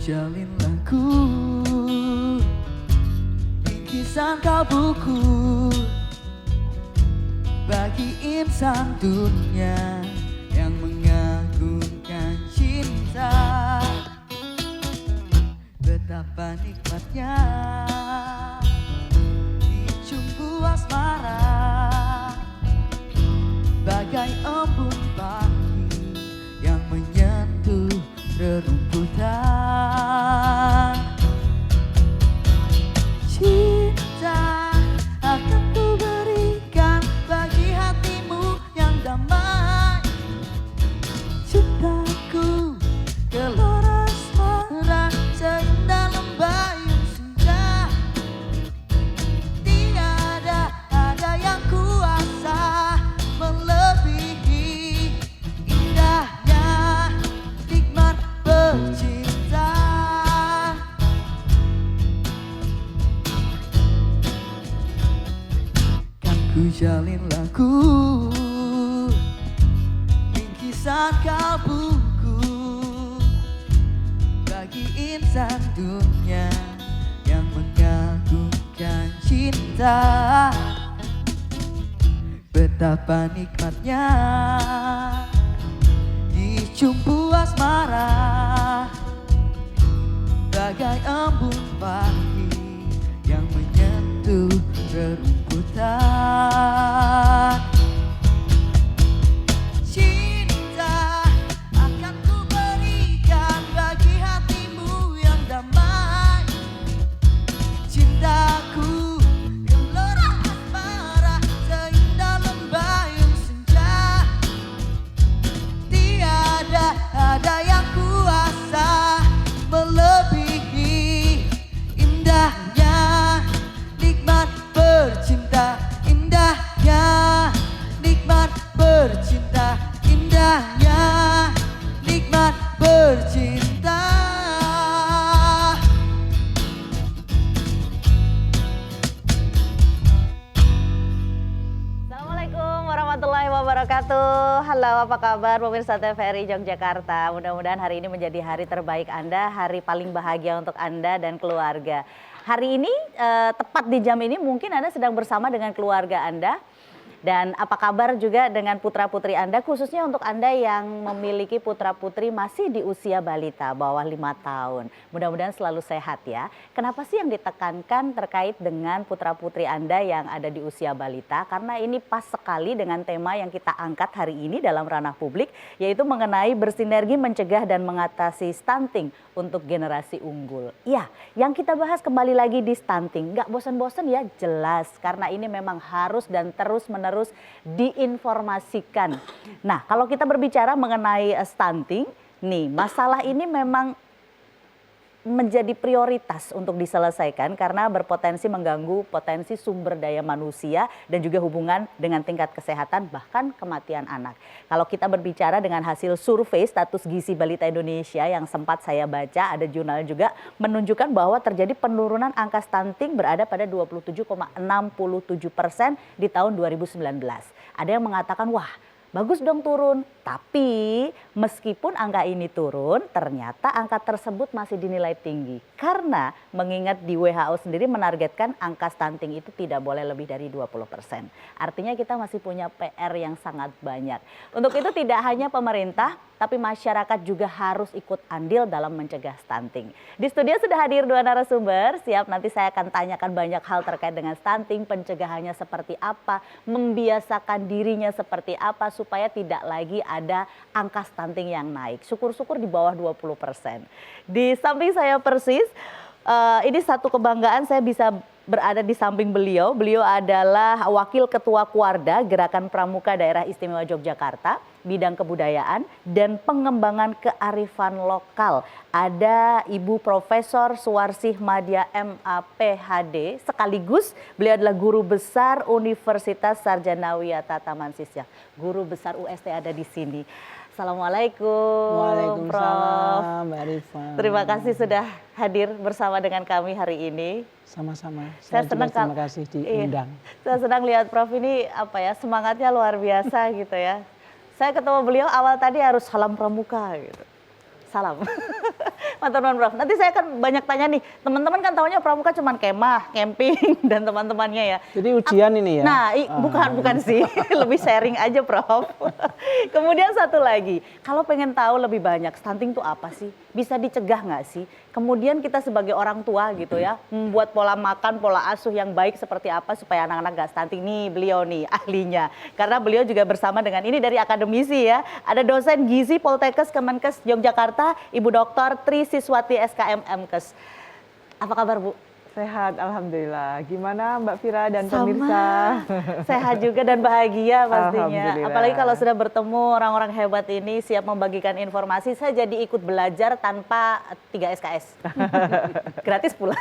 jalin lagu, bingkisan kalbuku bagi insan dunia yang mengagungkan cinta. Betapa nikmatnya dicumbu asmara, bagai embun pagi yang menyentuh rerumputan. Cinta akan ku berikan bagi hatimu yang damai. Cintaku gelora asmara seindah lembayung senja. Tiada ada yang kuasa melebihi indahnya nikmat bercinta. Kan ku jalin lagu, bingkisan kalbuku bagi insan dunia yang mengagungkan cinta. Betapa nikmatnya dicumbu asmara, bagai embun pagi yang menyentuh rerumputan. Cinta akan ku berikan bagi hatimu yang damai. Cintaku gelora asmara seindah lembayung senja. Tiada ada yang kuasa melebihi indahnya nikmat bercinta. Indahnya nikmat bercinta. Indahnya nikmat bercinta. Assalamualaikum warahmatullahi wabarakatuh. Halo, apa kabar pemirsa TVRI Yogyakarta? Mudah-mudahan hari ini menjadi hari terbaik Anda, hari paling bahagia untuk Anda dan keluarga. Hari ini tepat di jam ini mungkin Anda sedang bersama dengan keluarga Anda. Dan apa kabar juga dengan putra-putri Anda, khususnya untuk Anda yang memiliki putra-putri masih di usia balita, bawah 5 tahun. Mudah-mudahan selalu sehat ya. Kenapa sih yang ditekankan terkait dengan putra-putri Anda yang ada di usia balita? Karena ini pas sekali dengan tema yang kita angkat hari ini dalam ranah publik, yaitu mengenai bersinergi mencegah dan mengatasi stunting untuk generasi unggul. Ya, yang kita bahas kembali lagi di stunting. Nggak bosan-bosan ya, jelas. Karena ini memang harus dan terus-menerus diinformasikan. Nah, kalau kita berbicara mengenai stunting, nih masalah ini memang menjadi prioritas untuk diselesaikan karena berpotensi mengganggu potensi sumber daya manusia dan juga hubungan dengan tingkat kesehatan bahkan kematian anak. Kalau kita berbicara dengan hasil survei status gizi balita Indonesia yang sempat saya baca, ada jurnal juga menunjukkan bahwa terjadi penurunan angka stunting berada pada 27,67% di tahun 2019. Ada yang mengatakan, wah bagus dong turun, tapi meskipun angka ini turun, ternyata angka tersebut masih dinilai tinggi. Karena mengingat di WHO sendiri menargetkan angka stunting itu tidak boleh lebih dari 20%. Artinya kita masih punya PR yang sangat banyak. Untuk itu tidak hanya pemerintah, tapi masyarakat juga harus ikut andil dalam mencegah stunting. Di studio sudah hadir 2 narasumber, siap nanti saya akan tanyakan banyak hal terkait dengan stunting, pencegahannya seperti apa, membiasakan dirinya seperti apa, supaya tidak lagi ada angka stunting yang naik. Syukur-syukur di bawah 20%. Di samping saya persis, ini satu kebanggaan saya bisa berada di samping beliau. Beliau adalah Wakil Ketua Kuarda Gerakan Pramuka Daerah Istimewa Yogyakarta, bidang kebudayaan dan pengembangan kearifan lokal. Ada Ibu Profesor Suwarsih Madya MA PhD, sekaligus beliau adalah Guru Besar Universitas Sarjana Wiyata Taman-Sisya. Guru Besar UST ada di sini. Assalamualaikum. Waalaikumsalam, Mbak Rifa. Terima kasih sudah hadir bersama dengan kami hari ini. Sama-sama. Saya senang terima kasih diundang. Saya senang lihat Prof ini semangatnya luar biasa gitu ya. Saya ketemu beliau awal tadi harus salam pramuka gitu. salam. Matur nuwun Prof. Nanti saya akan banyak tanya nih. Teman-teman kan taunya pramuka cuman kemah, camping dan teman-temannya ya. Jadi ujian ini ya? Nah, bukan sih. Lebih sharing aja Prof. Kemudian satu lagi, kalau pengen tahu lebih banyak stunting itu apa sih? Bisa dicegah nggak sih? Kemudian kita sebagai orang tua gitu ya, membuat pola makan, pola asuh yang baik seperti apa supaya anak-anak nggak stunting. Nih beliau nih ahlinya. Karena beliau juga bersama dengan ini dari akademisi ya. Ada dosen gizi Poltekkes Kemenkes Yogyakarta, Ibu Dr. Tri Siswati SKM MKes. Apa kabar Bu? Sehat, alhamdulillah. Gimana Mbak Vira dan Sama. pemirsa? Sehat juga dan bahagia pastinya. Alhamdulillah. Apalagi kalau sudah bertemu orang-orang hebat ini siap membagikan informasi. Saya jadi ikut belajar tanpa 3 SKS. Gratis pula.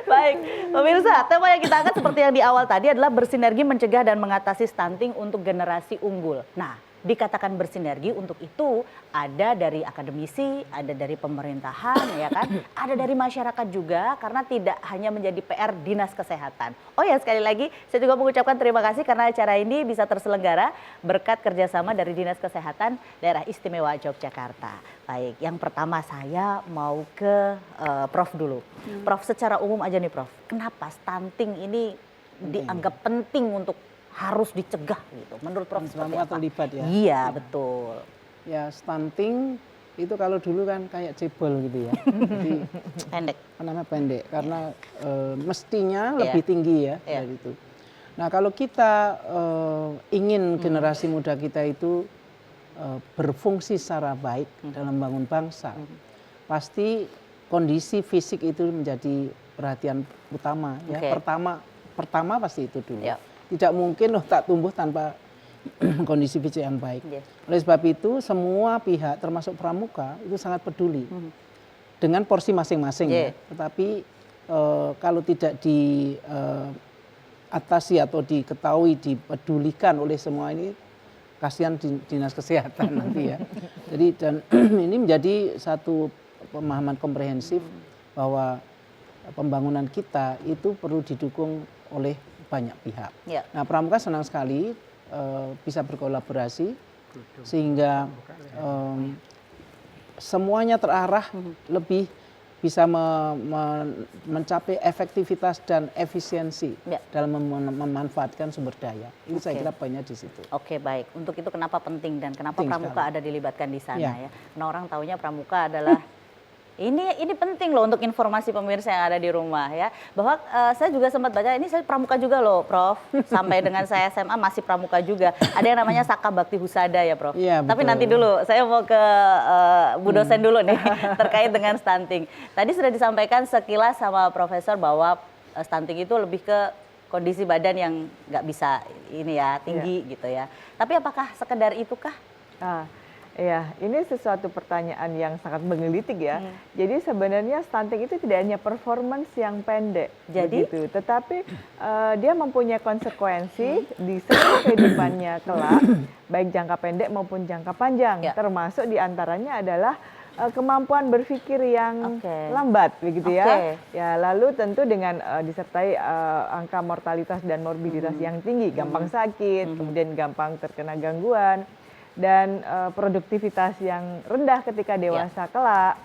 Baik, pemirsa, tema yang kita angkat seperti yang di awal tadi adalah bersinergi mencegah dan mengatasi stunting untuk generasi unggul. Nah, dikatakan bersinergi untuk itu ada dari akademisi, ada dari pemerintahan, ya kan, ada dari masyarakat juga karena tidak hanya menjadi PR Dinas Kesehatan. Oh ya, sekali lagi saya juga mengucapkan terima kasih karena acara ini bisa terselenggara berkat kerjasama dari Dinas Kesehatan Daerah Istimewa Yogyakarta. Baik, yang pertama saya mau ke Prof dulu. Prof, secara umum aja nih Prof, kenapa stunting ini dianggap penting untuk harus dicegah gitu? Menurut Prof seperti Pramuka apa? terlibat ya? Iya, betul. Ya stunting itu kalau dulu kan kayak cebol gitu ya. Jadi Pendek. namanya pendek karena mestinya Iya. lebih tinggi ya Iya. dari itu. Nah kalau kita ingin generasi muda kita itu berfungsi secara baik dalam membangun bangsa, pasti kondisi fisik itu menjadi perhatian utama ya. Oke. Pertama pasti itu dulu. Ya. Tidak mungkin tak tumbuh tanpa kondisi fisik yang baik. Iya. Oleh sebab itu semua pihak termasuk pramuka itu sangat peduli dengan porsi masing-masing Iya. ya. Tetapi kalau tidak diatasi atau diketahui, dipedulikan oleh semua ini, kasihan Dinas Kesehatan nanti ya. Jadi dan ini menjadi satu pemahaman komprehensif bahwa pembangunan kita itu perlu didukung oleh banyak pihak. Ya. Nah, pramuka senang sekali bisa berkolaborasi sehingga semuanya terarah lebih bisa mencapai efektivitas dan efisiensi Ya. dalam memanfaatkan sumber daya. Ini saya Oke. kira poinnya di situ. Oke, baik. Untuk itu kenapa penting dan kenapa Penting pramuka sekali. ada dilibatkan di sana Ya. ya? Karena orang taunya pramuka adalah ini penting loh untuk informasi pemirsa yang ada di rumah ya. Bahwa saya juga sempat baca, ini saya pramuka juga loh Prof. Sampai dengan saya SMA masih pramuka juga. Ada yang namanya Saka Bakti Husada ya Prof. Iya, Tapi betul. nanti dulu, saya mau ke Bu dosen dulu nih terkait dengan stunting. Tadi sudah disampaikan sekilas sama Profesor bahwa stunting itu lebih ke kondisi badan yang nggak bisa ini ya tinggi gitu ya. Tapi apakah sekedar itukah? Iya, ini sesuatu pertanyaan yang sangat menggelitik ya. Jadi sebenarnya stunting itu tidak hanya performance yang pendek, Jadi? begitu, tetapi dia mempunyai konsekuensi di seluruh kehidupannya kelak, baik jangka pendek maupun jangka panjang. Ya. Termasuk diantaranya adalah kemampuan berpikir yang Oke. lambat, begitu ya. Oke. Ya, lalu tentu dengan disertai angka mortalitas dan morbiditas yang tinggi, gampang sakit, kemudian gampang terkena gangguan. Dan produktivitas yang rendah ketika dewasa kelak,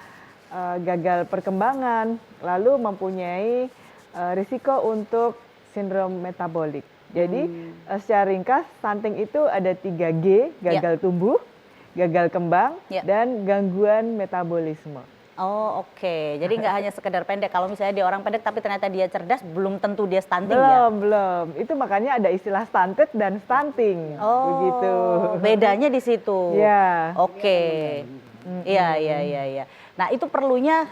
gagal perkembangan, lalu mempunyai risiko untuk sindrom metabolik. Jadi secara ringkas stunting itu ada 3G, gagal tumbuh, gagal kembang, dan gangguan metabolisme. Oh oke, jadi nggak hanya sekedar pendek. Kalau misalnya dia orang pendek tapi ternyata dia cerdas, belum tentu dia stunting ya? Belum. Itu makanya ada istilah stunted dan stunting. Oh, begitu. bedanya di situ. Ya. Oke. Iya. Nah itu perlunya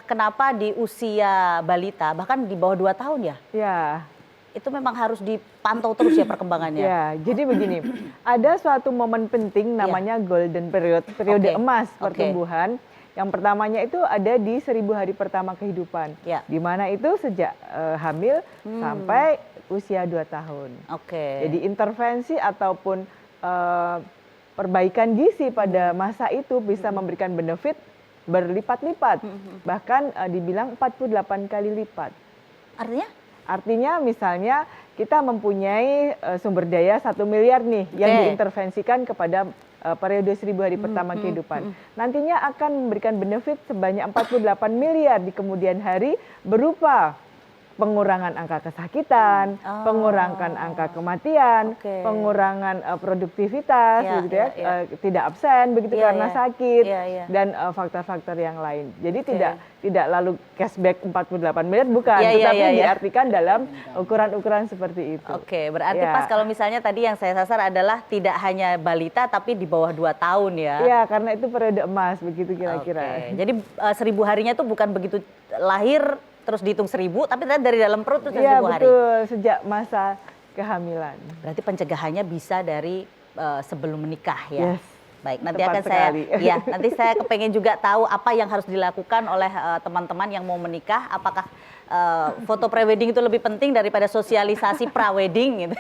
kenapa di usia balita, bahkan di bawah 2 tahun ya? Ya. Itu memang harus dipantau terus ya perkembangannya? Ya, jadi begini, ada suatu momen penting namanya golden period, periode Oke. emas Oke. pertumbuhan. Yang pertamanya itu ada di 1000 hari pertama kehidupan, Ya. di mana itu sejak hamil sampai usia 2 tahun. Oke. Jadi intervensi ataupun perbaikan gizi pada masa itu bisa memberikan benefit berlipat-lipat, bahkan dibilang 48 kali lipat. Artinya? Artinya misalnya kita mempunyai sumber daya 1 miliar nih yang Oke. diintervensikan kepada periode 1000 hari pertama kehidupan. Nantinya akan memberikan benefit sebanyak 48 miliar di kemudian hari berupa pengurangan angka kesakitan, pengurangan angka kematian, pengurangan produktivitas, Ya, begitu ya, ya, tidak absen begitu Ya, karena ya. sakit Ya, ya. dan faktor-faktor yang lain. Jadi tidak lalu cashback 48 miliar bukan, Ya, ya, tetapi ya, ya. diartikan dalam ukuran-ukuran seperti itu. Oke, berarti Ya. pas kalau misalnya tadi yang saya sasar adalah tidak hanya balita tapi di bawah 2 tahun ya. Iya, karena itu periode emas begitu kira-kira. Oke, jadi 1000 harinya tuh bukan begitu lahir terus dihitung 1000, tapi ternyata dari dalam perut terus Iya 1000 hari. betul, sejak masa kehamilan. Berarti pencegahannya bisa dari sebelum menikah ya. Yes. Baik, nanti Tepat akan saya sekali. ya, nanti saya kepengen juga tahu apa yang harus dilakukan oleh teman-teman yang mau menikah, apakah foto prewedding itu lebih penting daripada sosialisasi prawedding gitu.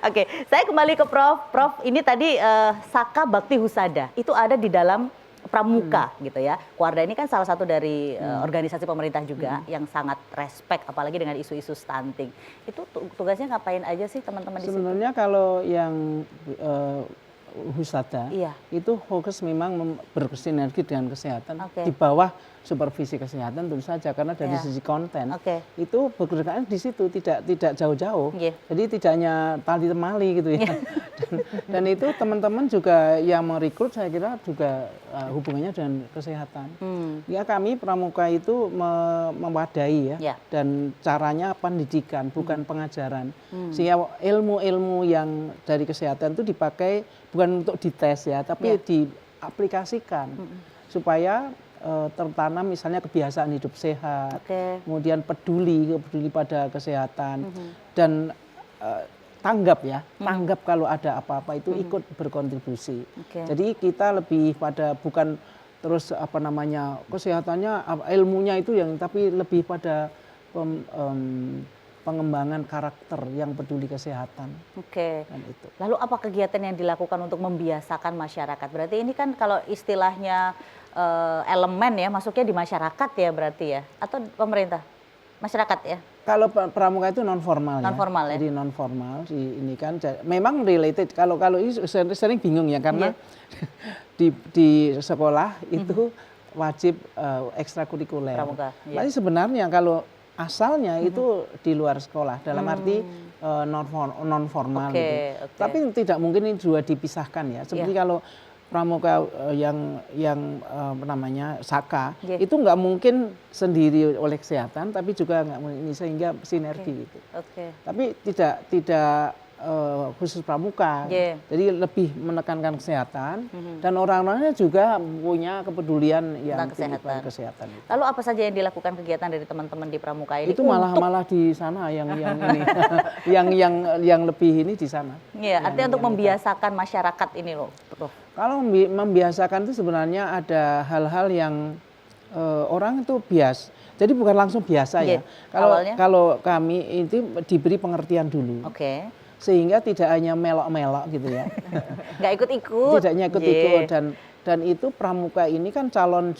Oke, saya kembali ke Prof. Prof, ini tadi Saka Bakti Husada itu ada di dalam Pramuka gitu ya. Kuarda ini kan salah satu dari organisasi pemerintah juga yang sangat respect apalagi dengan isu-isu stunting. Itu tugasnya ngapain aja sih teman-teman di situ? Sebenarnya kalau yang Husada Iya. itu fokus memang bersinergi dengan kesehatan Oke. di bawah supervisi kesehatan tentu saja karena dari Iya. sisi konten Oke. itu bekerjaan di situ tidak jauh-jauh. Iya. Jadi tidak hanya tali temali gitu ya. dan itu teman-teman juga yang merekrut saya kira juga hubungannya dengan kesehatan. Ya kami Pramuka itu mewadai ya Ya. dan caranya pendidikan bukan pengajaran. Sehingga ilmu-ilmu yang dari kesehatan itu dipakai bukan untuk dites ya, tapi diaplikasikan supaya tertanam misalnya kebiasaan hidup sehat, Oke. kemudian peduli pada kesehatan dan tanggap ya, tanggap kalau ada apa-apa itu ikut berkontribusi. Oke. Jadi kita lebih pada bukan terus apa namanya kesehatannya, ilmunya itu yang tapi lebih pada pengembangan karakter yang peduli kesehatan. Oke. Kan itu. Lalu apa kegiatan yang dilakukan untuk membiasakan masyarakat? Berarti ini kan kalau istilahnya elemen ya, masuknya di masyarakat ya berarti ya? Atau pemerintah? Masyarakat ya? Kalau pramuka itu non formal Non formal ya? Jadi non formal ini kan memang related. Kalau ini sering bingung ya karena di sekolah itu wajib ekstrakurikuler. Pramuka, iya. Tapi sebenarnya kalau asalnya itu di luar sekolah dalam arti non formal Oke, gitu. oke. Tapi tidak mungkin ini juga dipisahkan ya. Seperti kalau pramuka yang namanya Saka Iya. itu nggak mungkin sendiri oleh kesehatan, tapi juga nggak mungkin ini sehingga sinergi gitu. Oke. Tapi tidak khusus pramuka, Iya. jadi lebih menekankan kesehatan dan orang-orangnya juga punya kepedulian yang Tentang tinggi kesehatan. pada kesehatan itu. Lalu apa saja yang dilakukan kegiatan dari teman-teman di Pramuka ini? Itu malah di sana yang ini, yang lebih ini di sana. Iya, artinya untuk membiasakan masyarakat ini loh, Prof. Kalau membiasakan itu sebenarnya ada hal-hal yang orang itu bias. Jadi bukan langsung biasa ya. Awalnya? Kalau kami itu diberi pengertian dulu. Oke. Sehingga tidak hanya melok-melok gitu ya. Nggak ikut-ikut. Tidak ikut-ikut dan itu pramuka ini kan calon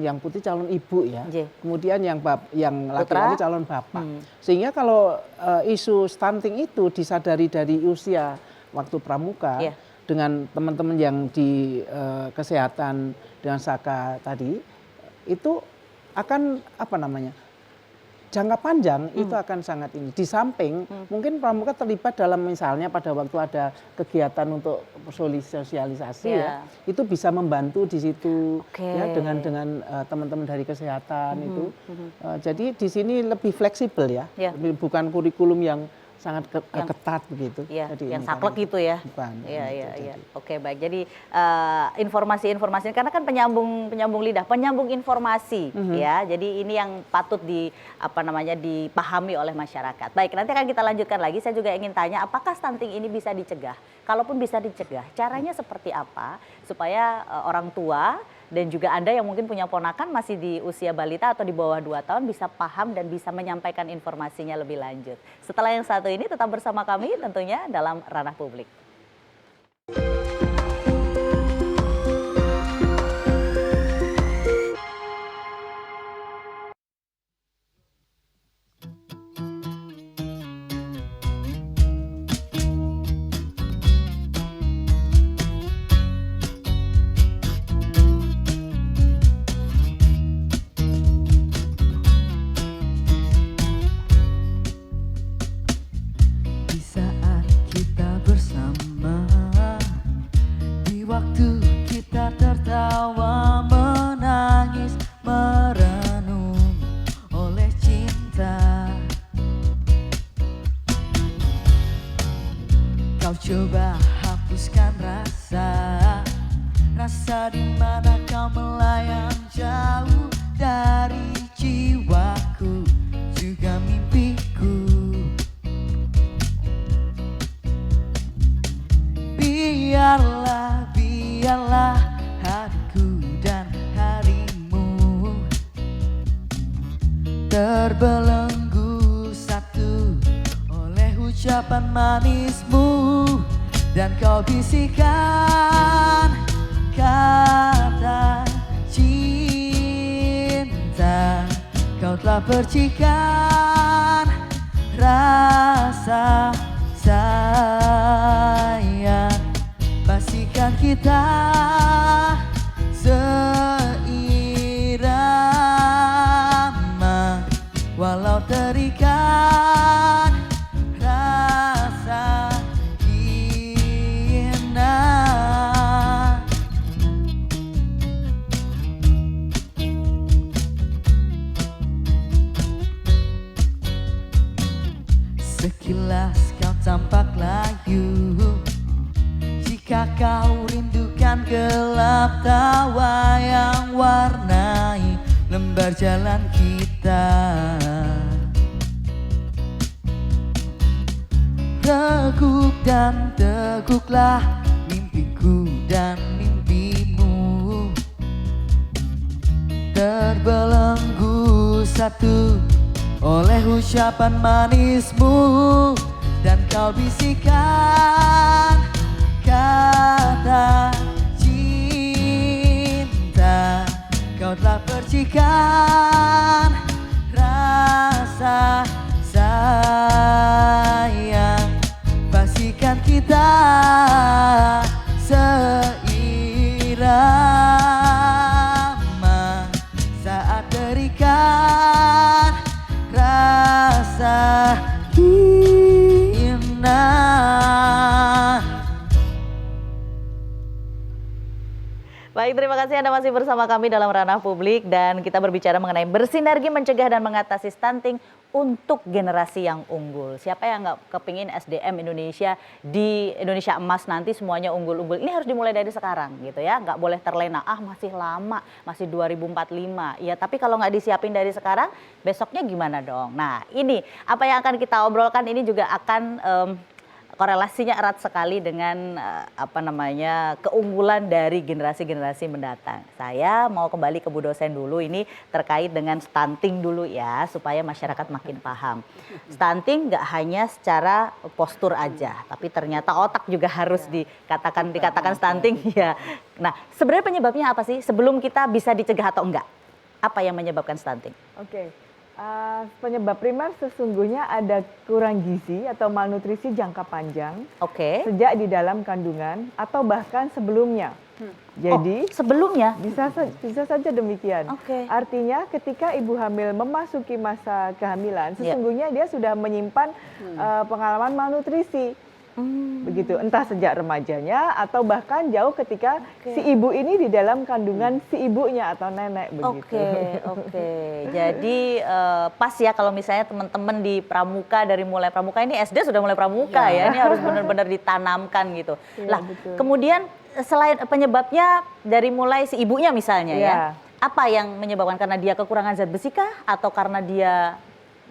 yang putih calon ibu ya. Iya. Kemudian yang Putra. laki-laki calon bapak. Sehingga kalau isu stunting itu disadari dari usia waktu pramuka Iya. dengan teman-teman yang di kesehatan dengan Saka tadi itu akan apa namanya? Jangka panjang itu akan sangat ini. Di samping mungkin pramuka terlibat dalam misalnya pada waktu ada kegiatan untuk sosialisasi ya, itu bisa membantu di situ ya dengan teman-teman dari kesehatan itu. Jadi di sini lebih fleksibel ya, bukan kurikulum yang sangat ketat begitu. Iya, Jadi yang ini saklek kan gitu ya. Bukan. Iya, gitu, iya, iya. jadi. Oke, baik. Jadi informasi-informasi karena kan penyambung lidah, penyambung informasi ya. Jadi ini yang patut dipahami oleh masyarakat. Baik, nanti akan kita lanjutkan lagi. Saya juga ingin tanya apakah stunting ini bisa dicegah? Kalaupun bisa dicegah, caranya seperti apa supaya orang tua dan juga Anda yang mungkin punya ponakan masih di usia balita atau di bawah 2 tahun bisa paham dan bisa menyampaikan informasinya lebih lanjut. Setelah yang satu ini tetap bersama kami tentunya dalam Ranah Publik. melayang jauh dari jiwaku juga mimpiku. Biarlah, biarlah hariku dan harimu terbelenggu satu oleh ucapan manismu, dan kau bisikan kata cinta. Kau telah percikan rasa sayang, pastikan kita seirama walau terikat rasa hina. Sekilas kau tampak layu, jika kau rindukan gelap tawa yang warnai lembar jalan kita. Reguk dan teguklah mimpiku dan mimpimu, terbelenggu satu oleh ucapan manismu, dan kau bisikan kata cinta. Kau telah percikan rasa sayang, pastikan kita seirama saat terikat rasa hina. Baik, terima kasih Anda masih bersama kami dalam Ranah Publik dan kita berbicara mengenai bersinergi mencegah dan mengatasi stunting untuk generasi yang unggul. Siapa yang nggak kepingin SDM Indonesia di Indonesia emas nanti semuanya unggul-unggul. Ini harus dimulai dari sekarang gitu ya, nggak boleh terlena. Ah masih lama, masih 2045. Ya tapi kalau nggak disiapin dari sekarang, besoknya gimana dong? Nah ini apa yang akan kita obrolkan ini juga akan korelasinya erat sekali dengan keunggulan dari generasi-generasi mendatang. Saya mau kembali ke Bu dosen dulu, ini terkait dengan stunting dulu ya, supaya masyarakat makin paham. Stunting nggak hanya secara postur aja, tapi ternyata otak juga harus dikatakan stunting ya. Nah, sebenarnya penyebabnya apa sih? Sebelum kita bisa dicegah atau enggak? Apa yang menyebabkan stunting? Oke. Penyebab primer sesungguhnya ada kurang gizi atau malnutrisi jangka panjang sejak di dalam kandungan atau bahkan sebelumnya. Jadi sebelumnya bisa saja demikian. Artinya ketika ibu hamil memasuki masa kehamilan, sesungguhnya dia sudah menyimpan pengalaman malnutrisi. Begitu, entah sejak remajanya atau bahkan jauh ketika si ibu ini di dalam kandungan si ibunya atau nenek begitu. Jadi pas ya kalau misalnya teman-teman di pramuka, dari mulai pramuka, ini SD sudah mulai pramuka ya, ini harus benar-benar ditanamkan gitu. Lah kemudian selain penyebabnya dari mulai si ibunya misalnya ya, apa yang menyebabkan, karena dia kekurangan zat besi kah atau karena dia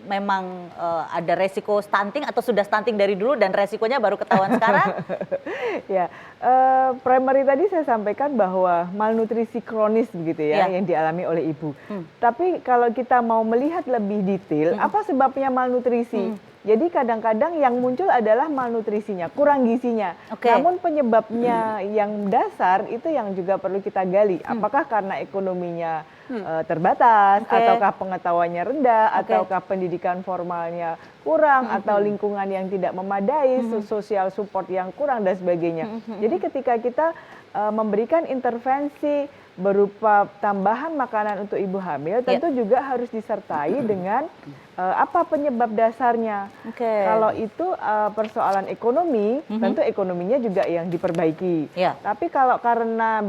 memang ada resiko stunting atau sudah stunting dari dulu dan resikonya baru ketahuan sekarang? Ya, primary tadi saya sampaikan bahwa malnutrisi kronis begitu ya, yang dialami oleh ibu. Tapi kalau kita mau melihat lebih detail, apa sebabnya malnutrisi? Jadi kadang-kadang yang muncul adalah malnutrisinya, kurang gizinya. Namun penyebabnya yang dasar itu yang juga perlu kita gali. Apakah karena ekonominya terbatas, ataukah pengetahuannya rendah, ataukah pendidikan formalnya kurang, atau lingkungan yang tidak memadai, sosial support yang kurang dan sebagainya. Jadi ketika kita memberikan intervensi berupa tambahan makanan untuk ibu hamil, tentu juga harus disertai dengan apa penyebab dasarnya. Kalau itu persoalan ekonomi, tentu ekonominya juga yang diperbaiki. Tapi kalau karena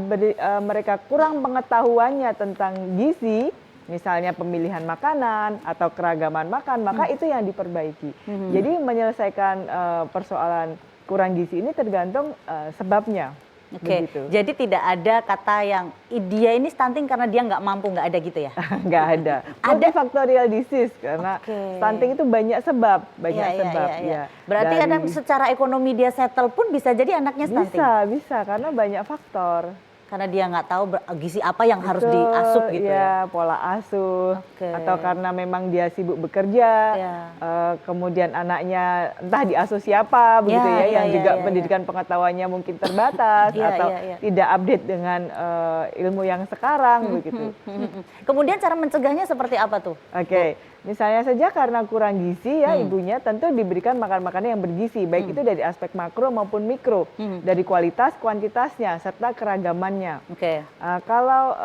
mereka kurang pengetahuannya tentang gizi, misalnya pemilihan makanan atau keragaman makan, maka itu yang diperbaiki. Jadi menyelesaikan persoalan kurang gizi ini tergantung sebabnya. Oke, begitu. jadi tidak ada kata yang dia ini stunting karena dia nggak mampu, nggak ada gitu ya? Nggak ada. Multifaktorial disease karena Oke. stunting itu banyak sebab, Iya, iya, sebab. iya, iya. Ya. Berarti Dari- kadang secara ekonomi dia settle pun bisa jadi anaknya stunting. bisa karena banyak faktor. Karena dia nggak tahu gizi apa yang harus Betul, diasup gitu ya. pola asuh, Oke. atau karena memang dia sibuk bekerja, Ya. kemudian anaknya entah diasuh siapa begitu Ya, ya, ya, yang ya, juga ya, ya. pendidikan pengetahuannya mungkin terbatas Ya, atau ya, ya. tidak update dengan ilmu yang sekarang begitu. Kemudian cara mencegahnya seperti apa tuh? Oke, misalnya saja karena kurang gizi ya ibunya tentu diberikan makan-makanan yang bergizi, baik itu dari aspek makro maupun mikro, dari kualitas, kuantitasnya, serta keragamannya. Oke. Kalau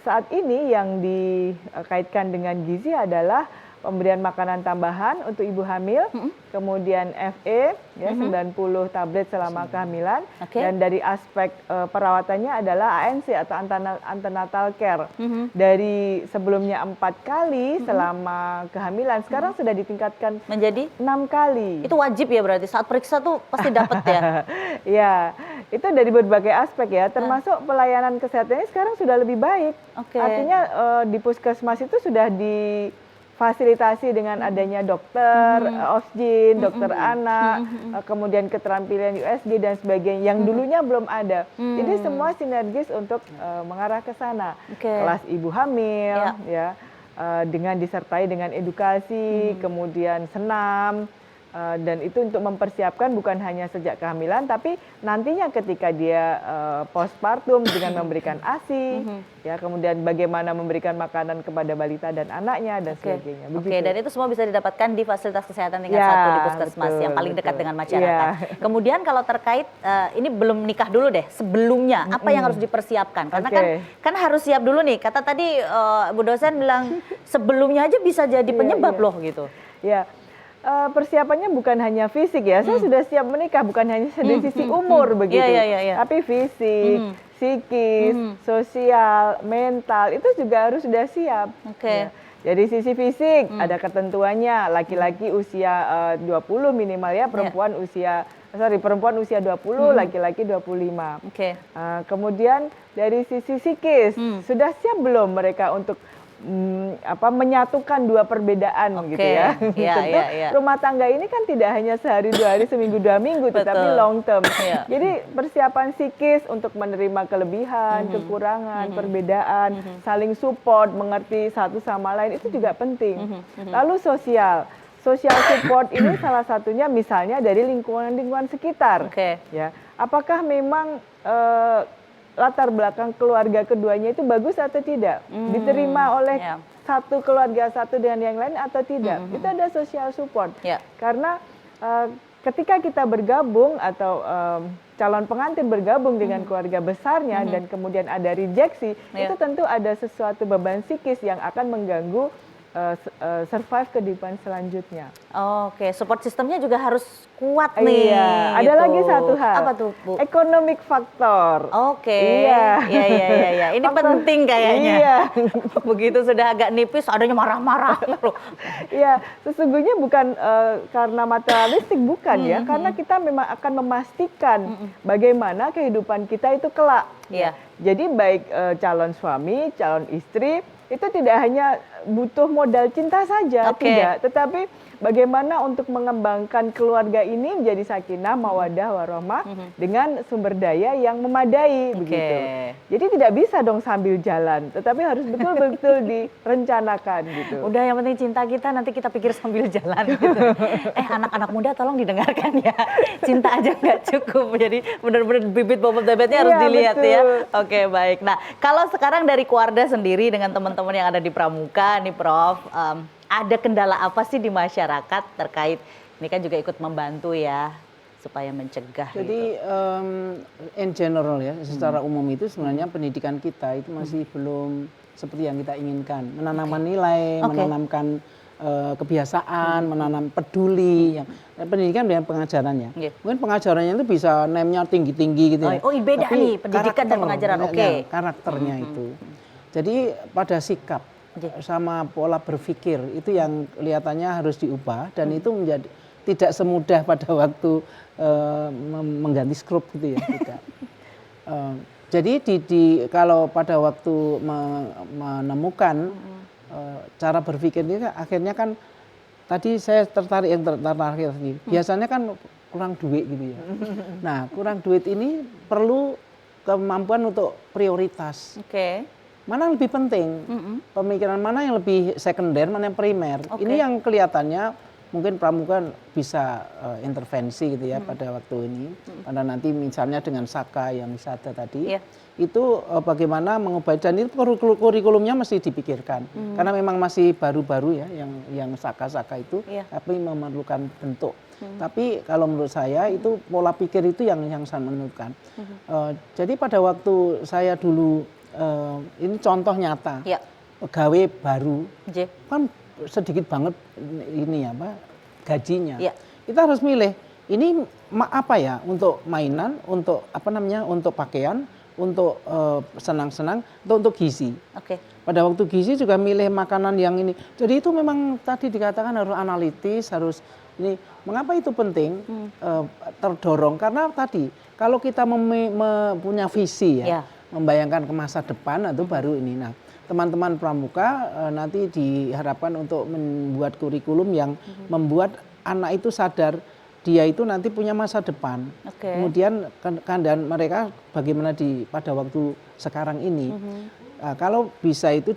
saat ini yang dikaitkan dengan gizi adalah pemberian makanan tambahan untuk ibu hamil, kemudian FE ya 90 tablet selama kehamilan, Oke. dan dari aspek perawatannya adalah ANC atau antenatal care. Dari sebelumnya 4 kali selama kehamilan, sekarang sudah ditingkatkan Menjadi 6 kali. itu wajib ya berarti saat periksa tuh pasti dapat ya. Ya, itu dari berbagai aspek ya, termasuk pelayanan kesehatannya sekarang sudah lebih baik. Oke. Artinya di puskesmas itu sudah difasilitasi dengan adanya dokter, OSGIN, dokter anak, kemudian keterampilan USG dan sebagainya yang dulunya belum ada. Jadi semua sinergis untuk mengarah ke sana. Oke. Kelas ibu hamil, ya, dengan disertai dengan edukasi, kemudian senam. Dan itu untuk mempersiapkan bukan hanya sejak kehamilan, tapi nantinya ketika dia postpartum dengan memberikan ASI, ya, kemudian bagaimana memberikan makanan kepada balita dan anaknya dan sebagainya. Oke, Begitu. dan itu semua bisa didapatkan di fasilitas kesehatan tingkat Ya, 1 di puskesmas betul, yang paling dekat betul. dengan masyarakat. Ya. Kemudian kalau terkait ini belum nikah dulu deh, sebelumnya apa yang harus dipersiapkan? Karena kan harus siap dulu nih. Kata tadi Bu dosen bilang sebelumnya aja bisa jadi penyebab loh gitu. Ya. Persiapannya bukan hanya fisik ya, saya sudah siap menikah, bukan hanya dari sisi umur begitu, Iya. tapi fisik, psikis, sosial, mental itu juga harus sudah siap. Oke. Ya. Dari sisi fisik ada ketentuannya, laki-laki usia 20 minimal ya, perempuan usia 20, laki-laki 25. Oke. Kemudian dari sisi psikis, sudah siap belum mereka untuk menyatukan dua perbedaan gitu ya. Iya, Tentu iya. rumah tangga ini kan tidak hanya sehari 2 hari, seminggu 2 minggu, tetapi Betul. long term. Iya. Jadi persiapan psikis untuk menerima kelebihan, kekurangan, perbedaan, saling support, mengerti satu sama lain itu juga penting. Lalu sosial support ini salah satunya misalnya dari lingkungan sekitar. Oke. Ya, apakah memang latar belakang keluarga keduanya itu bagus atau tidak, diterima oleh satu keluarga satu dengan yang lain atau tidak, itu ada social support. Karena ketika kita bergabung atau calon pengantin bergabung dengan keluarga besarnya dan kemudian ada rejeksi, itu tentu ada sesuatu beban psikis yang akan mengganggu survive kehidupan selanjutnya. Oke, support sistemnya juga harus kuat nih. Iya, ada gitu. lagi satu hal. Apa tuh, Bu? Economic factor. Oke. Iya. Iya. Ini penting kayaknya. Iya. Begitu sudah agak nipis, adanya marah-marah. Iya, sesungguhnya bukan karena materialistik, bukan ya, karena kita memang akan memastikan bagaimana kehidupan kita itu kelak. Iya. Jadi baik calon suami, calon istri itu tidak hanya butuh modal cinta saja, tidak, tetapi bagaimana untuk mengembangkan keluarga ini menjadi sakinah, mawaddah, warahmah dengan sumber daya yang memadai begitu. Jadi tidak bisa dong sambil jalan, tetapi harus betul-betul direncanakan gitu. Udah, yang penting cinta kita, nanti kita pikir sambil jalan gitu. Anak-anak muda tolong didengarkan ya. Cinta aja nggak cukup. Jadi benar-benar bibit bobot bebetnya harus dilihat betul. Ya. Oke, baik. Nah, kalau sekarang dari Keluarga sendiri dengan teman-teman yang ada di Pramuka nih Prof, ada kendala apa sih di masyarakat terkait, ini kan juga ikut membantu ya supaya mencegah. Jadi in general ya, secara umum itu sebenarnya pendidikan kita itu masih belum seperti yang kita inginkan. Menanamkan nilai, menanamkan kebiasaan, menanam peduli. Pendidikan dengan pengajarannya. Mungkin pengajarannya itu bisa name-nya tinggi-tinggi gitu ya. Oh, beda tapi nih pendidikan dan pengajaran. Karakternya itu. Jadi pada sikap sama pola berpikir itu yang kelihatannya harus diubah dan itu menjadi tidak semudah pada waktu mengganti skrup gitu ya. Tidak. Jadi kalau pada waktu menemukan cara berpikir ini akhirnya kan tadi saya tertarik yang terakhir ini. Biasanya kan kurang duit gitu ya. Nah, kurang duit ini perlu kemampuan untuk prioritas. Oke. Mana yang lebih penting? Pemikiran mana yang lebih sekunder, mana yang primer? Ini yang kelihatannya mungkin pramuka bisa intervensi gitu ya pada waktu ini. Pada nanti misalnya dengan Saka yang wisata tadi, itu bagaimana mengubah, dan itu kurikulumnya mesti dipikirkan. Karena memang masih baru-baru ya yang Saka-Saka itu, tapi memerlukan bentuk. Tapi kalau menurut saya itu pola pikir itu yang sangat menentukan. Jadi pada waktu saya dulu, ini contoh nyata, pegawai baru, kan sedikit banget ini apa gajinya. Kita harus milih ini apa ya, untuk mainan, untuk apa namanya, untuk pakaian, untuk senang-senang, atau untuk gizi. Pada waktu gizi juga milih makanan yang ini. Jadi itu memang tadi dikatakan harus analitis, harus ini. Mengapa itu penting? Terdorong karena tadi kalau kita punya visi ya, membayangkan ke masa depan itu baru ini. Nah, teman-teman pramuka nanti diharapkan untuk membuat kurikulum yang membuat anak itu sadar dia itu nanti punya masa depan. Kemudian keadaan mereka bagaimana pada waktu sekarang ini. Kalau bisa itu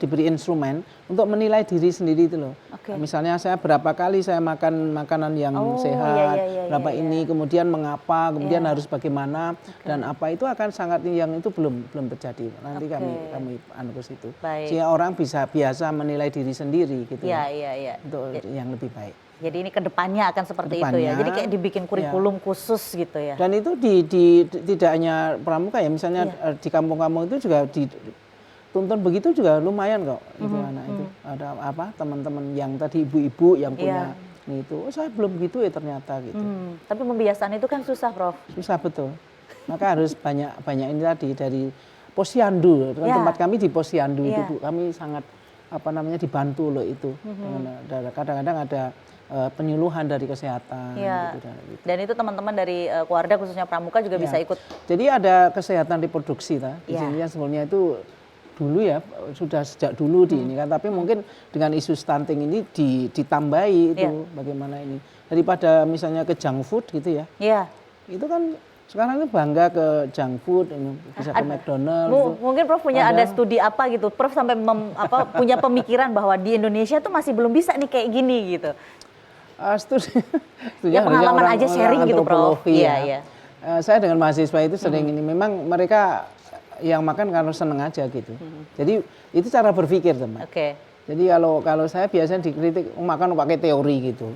diberi instrumen untuk menilai diri sendiri itu loh. Misalnya saya berapa kali saya makan makanan yang sehat, berapa ini, kemudian mengapa, kemudian harus bagaimana, dan apa itu akan sangat, yang itu belum terjadi. Nanti kami ke situ. Sehingga orang bisa biasa menilai diri sendiri gitu. Untuk yang lebih baik. Jadi ini kedepannya akan seperti itu ya. Jadi kayak dibikin kurikulum khusus gitu ya. Dan itu tidak hanya pramuka ya, misalnya di kampung-kampung itu juga dituntun begitu juga lumayan kok. Itu anak itu ada apa teman-teman yang tadi ibu-ibu yang punya itu, saya belum gitu ya ternyata gitu. Tapi pembiasaan itu kan susah, Prof. Susah betul. Maka harus banyak ini tadi dari Posyandu. Tempat kami di Posyandu itu Bu, kami sangat apa namanya dibantu loh itu. Kadang-kadang ada penyuluhan dari kesehatan. Gitu. Dan itu teman-teman dari keluarga khususnya pramuka juga bisa ikut. Jadi ada kesehatan reproduksi di sini sebenarnya itu dulu ya sudah sejak dulu di ini kan, tapi mungkin dengan isu stunting ini ditambahi itu bagaimana ini daripada misalnya ke junk food gitu ya. Itu kan sekarang ini bangga ke junk food, bisa ke McDonald's. Mungkin Prof punya ada studi apa gitu, Prof sampai punya pemikiran bahwa di Indonesia tuh masih belum bisa nih kayak gini gitu. Ya pengalaman aja sharing gitu Prof. Saya dengan mahasiswa itu sering ini, memang mereka yang makan kalau seneng aja gitu. Jadi itu cara berpikir teman. Jadi kalau saya biasanya dikritik makan pakai teori gitu.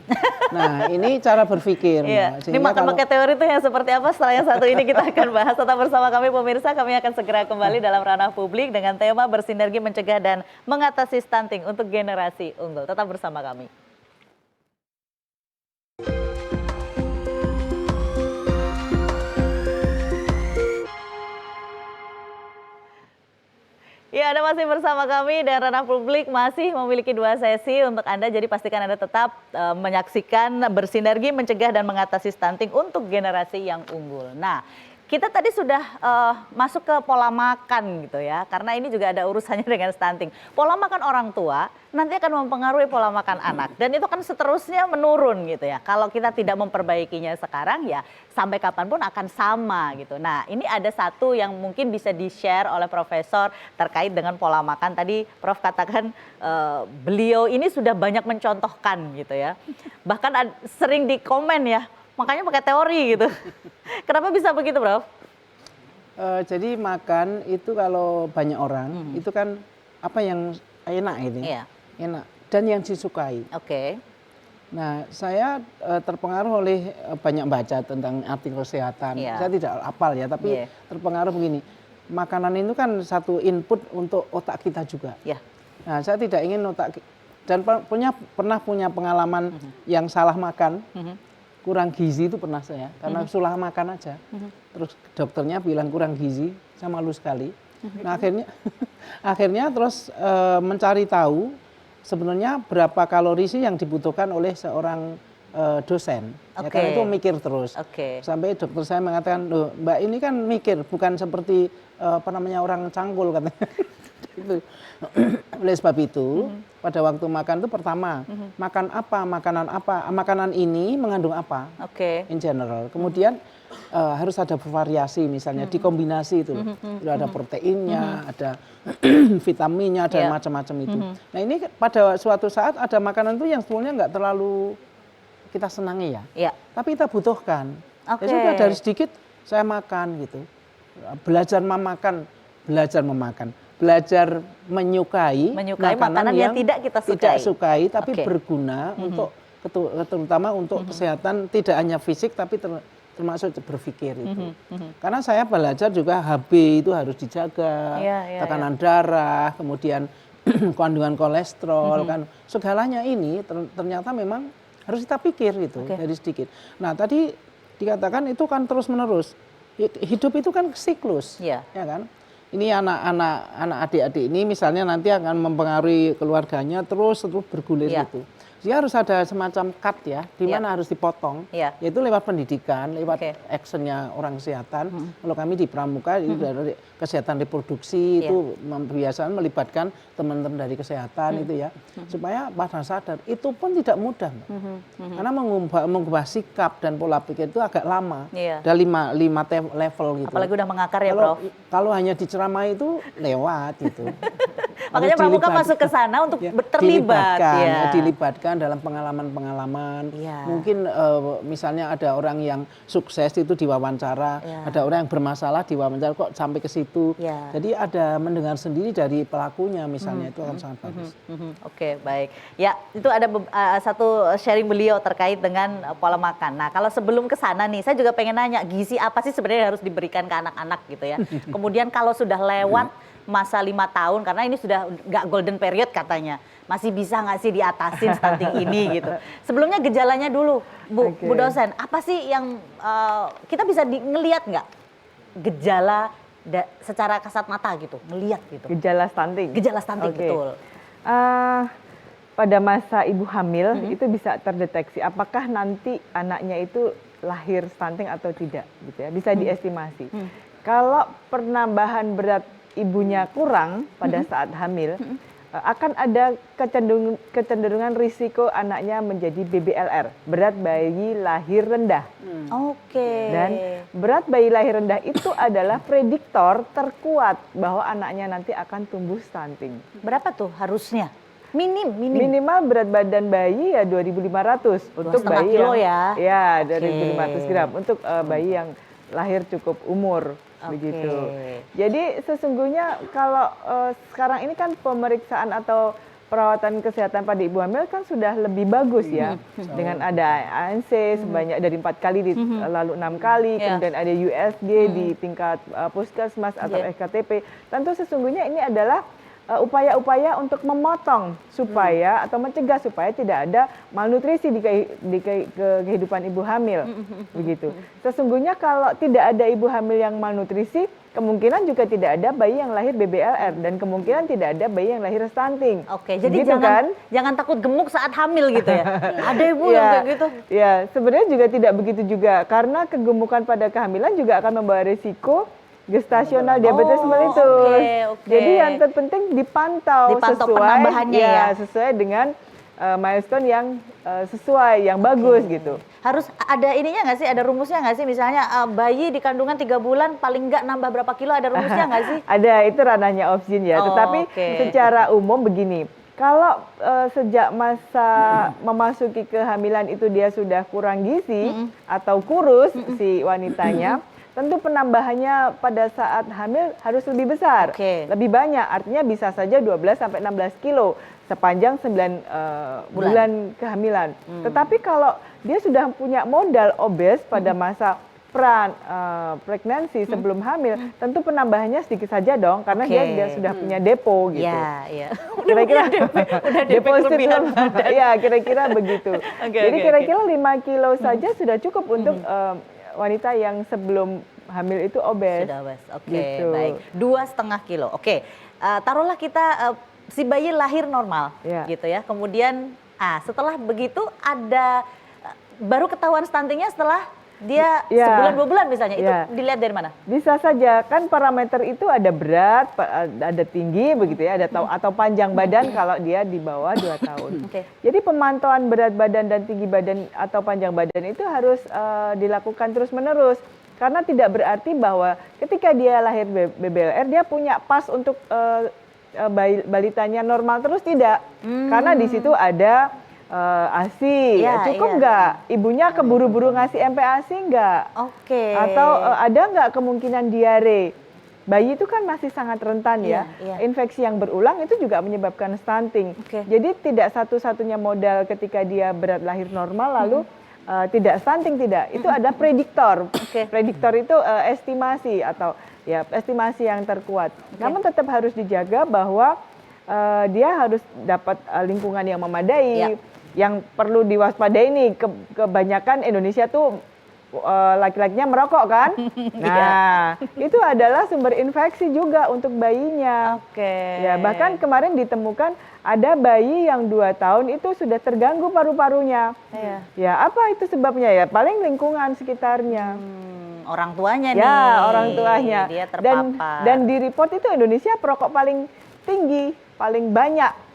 Nah ini cara berpikir. Ini makan pakai teori itu yang seperti apa? Setelah yang satu ini kita akan bahas. Tetap bersama kami pemirsa, kami akan segera kembali dalam ranah publik dengan tema bersinergi mencegah dan mengatasi stunting untuk generasi unggul. Tetap bersama kami. Ya, Anda masih bersama kami dan ranah publik masih memiliki 2 sesi untuk Anda. Jadi pastikan Anda tetap menyaksikan bersinergi mencegah dan mengatasi stunting untuk generasi yang unggul. Nah, kita tadi sudah masuk ke pola makan gitu ya, karena ini juga ada urusannya dengan stunting. Pola makan orang tua nanti akan mempengaruhi pola makan anak, dan itu kan seterusnya menurun gitu ya. Kalau kita tidak memperbaikinya sekarang ya sampai kapanpun akan sama gitu. Nah ini ada satu yang mungkin bisa di-share oleh Profesor terkait dengan pola makan. Tadi Prof katakan beliau ini sudah banyak mencontohkan gitu ya. Bahkan sering di komen ya, makanya pakai teori gitu. Kenapa bisa begitu, Prof? Jadi makan itu kalau banyak orang itu kan apa yang enak ini, enak dan yang disukai. Nah, saya terpengaruh oleh banyak baca tentang artikel kesehatan. Saya tidak hafal ya, tapi terpengaruh begini. Makanan itu kan satu input untuk otak kita juga. Nah, saya tidak ingin otak, dan pernah punya pengalaman yang salah makan. Kurang gizi itu pernah saya, karena salah makan aja. Terus dokternya bilang kurang gizi, saya malu sekali. Nah akhirnya terus mencari tahu sebenarnya berapa kalori sih yang dibutuhkan oleh seorang dosen. Ya, Oke. karena itu mikir terus. Oke. Sampai dokter saya mengatakan, loh Mbak ini kan mikir, bukan seperti orang cangkul katanya. Itu. Oleh sebab itu, pada waktu makan itu pertama, makan apa, makanan ini mengandung apa, Oke. in general. Kemudian harus ada variasi, misalnya dikombinasi itu. Udah ada proteinnya, ada vitaminnya, ada Iya. macam-macam itu. Nah ini pada suatu saat ada makanan itu yang sebetulnya nggak terlalu kita senangi ya, Iya. tapi kita butuhkan. Oke. Ya sudah dari sedikit saya makan gitu. Belajar memakan, belajar menyukai makanan yang tidak kita sukai. tapi Oke. berguna untuk terutama untuk kesehatan tidak hanya fisik tapi termasuk berpikir itu. Karena saya belajar juga HB itu harus dijaga, Iya, tekanan darah, kemudian kandungan kolesterol kan segalanya ini ternyata memang harus kita pikir gitu dari sedikit. Nah, tadi dikatakan itu kan terus-menerus. Hidup itu kan siklus. Iya. Ya kan? Ini anak adik-adik ini misalnya nanti akan mempengaruhi keluarganya terus bergulir Iya. gitu. Dia harus ada semacam cut ya, di mana harus dipotong, Iya. yaitu lewat pendidikan, lewat Oke. actionnya orang kesehatan. Kalau kami di Pramuka itu dari kesehatan reproduksi itu biasanya melibatkan teman-teman dari kesehatan itu ya, supaya pada sadar itu pun tidak mudah, Mbak. Karena mengubah sikap dan pola pikir itu agak lama, Iya. ada lima level gitu. Apalagi udah mengakar ya, Prof. Kalau hanya diceramai itu lewat gitu. Makanya Harus Pramuka dilibat- masuk ke sana untuk Ya, terlibat. dilibatkan dalam pengalaman-pengalaman. Iya. Mungkin misalnya ada orang yang sukses itu diwawancara, Iya. ada orang yang bermasalah diwawancara kok sampai ke situ. Iya. Jadi ada mendengar sendiri dari pelakunya misalnya itu akan sangat bagus. Oke, baik. Ya, itu ada satu sharing beliau terkait dengan pola makan. Nah, kalau sebelum ke sana nih, saya juga pengen nanya, gizi apa sih sebenarnya yang harus diberikan ke anak-anak gitu ya. Kemudian kalau sudah lewat masa 5 tahun, karena ini sudah nggak golden period katanya, masih bisa nggak sih diatasin stunting ini gitu. Sebelumnya gejalanya dulu, Bu dosen, apa sih yang kita bisa ngelihat nggak gejala secara kasat mata gitu, ngelihat gitu. Gejala stunting. Gejala stunting, Oke. betul. Pada masa ibu hamil itu bisa terdeteksi apakah nanti anaknya itu lahir stunting atau tidak gitu ya, bisa diestimasi. Kalau penambahan berat ibunya kurang pada saat hamil, akan ada kecenderungan risiko anaknya menjadi BBLR, berat bayi lahir rendah. Oke. Dan berat bayi lahir rendah itu adalah prediktor terkuat bahwa anaknya nanti akan tumbuh stunting. Berapa tuh harusnya? Minim. Minimal berat badan bayi ya 2.500 untuk 2,5 bayi kilo yang ya? ya 2.500 gram untuk bayi yang lahir cukup umur. Oke. Begitu. Jadi sesungguhnya kalau sekarang ini kan pemeriksaan atau perawatan kesehatan pada ibu hamil kan sudah lebih bagus ya, dengan ada ANC sebanyak dari 4 kali lalu 6 kali, Yeah. kemudian ada USG di tingkat puskesmas atau Yeah. KTP. Tentu sesungguhnya ini adalah upaya-upaya untuk memotong supaya atau mencegah supaya tidak ada malnutrisi di kehidupan ibu hamil, begitu. Sesungguhnya kalau tidak ada ibu hamil yang malnutrisi, kemungkinan juga tidak ada bayi yang lahir BBLR dan kemungkinan tidak ada bayi yang lahir stunting. Oke, jadi Begitu jangan takut gemuk saat hamil gitu ya. Ada ibu yang kayak gitu. Ya, sebenarnya juga tidak begitu juga karena kegemukan pada kehamilan juga akan membawa risiko gestasional diabetes mellitus. Oke. Jadi yang terpenting dipantau sesuai penambahannya ya. sesuai dengan milestone yang sesuai, yang bagus gitu. Harus ada ininya nggak sih, ada rumusnya nggak sih? Misalnya bayi di kandungan 3 bulan paling nggak nambah berapa kilo, ada rumusnya nggak sih? Ada, itu ranahnya Opsin ya. Oh, Tetapi oke. secara umum begini, kalau sejak masa memasuki kehamilan itu dia sudah kurang gizi atau kurus si wanitanya, tentu penambahannya pada saat hamil harus lebih besar, Oke. lebih banyak. Artinya bisa saja 12-16 kilo sepanjang 9 bulan kehamilan. Tetapi kalau dia sudah punya modal obes pada masa pregnancy sebelum hamil, tentu penambahannya sedikit saja dong, karena dia sudah punya depo gitu. Iya. Kira-kira udah DP deposit kelebihan badan. ya kira-kira begitu. Jadi oke. kira-kira 5 kilo saja sudah cukup untuk wanita yang sebelum hamil itu obes. Sudah obes. Oke, Gitu. baik. 2,5 kilo. Oke. Taruhlah kita si bayi lahir normal Iya. gitu ya. Kemudian setelah begitu ada baru ketahuan stuntingnya setelah dia Ya. sebulan 2 bulan misalnya. Itu Ya. dilihat dari mana? Bisa saja, kan parameter itu ada berat, ada tinggi begitu ya, atau panjang badan kalau dia di bawah 2 tahun. Oke. Jadi pemantauan berat badan dan tinggi badan atau panjang badan itu harus dilakukan terus-menerus. Karena tidak berarti bahwa ketika dia lahir BBLR dia punya pas untuk balitanya normal terus, tidak. Karena di situ ada ASI, Iya, cukup iya. nggak? Ibunya keburu-buru ngasih MPASI nggak? Oke. Atau ada nggak kemungkinan diare? Bayi itu kan masih sangat rentan ya. Iya. Infeksi yang berulang itu juga menyebabkan stunting. Oke. Jadi tidak satu-satunya modal ketika dia berat lahir normal lalu tidak stunting, tidak. Itu ada prediktor. Oke. Prediktor itu estimasi atau ya estimasi yang terkuat. Namun tetap harus dijaga bahwa dia harus dapat lingkungan yang memadai. Ya. Yang perlu diwaspadai nih, kebanyakan Indonesia tuh laki-lakinya merokok kan. Nah, itu adalah sumber infeksi juga untuk bayinya. Oke. Ya, bahkan kemarin ditemukan ada bayi yang 2 tahun itu sudah terganggu paru-parunya. Iya. Ya, apa itu sebabnya ya? Paling lingkungan sekitarnya. Orang tuanya nih. Ya, orang tuanya. Dia terpapar. Dan di report itu Indonesia perokok paling tinggi, paling banyak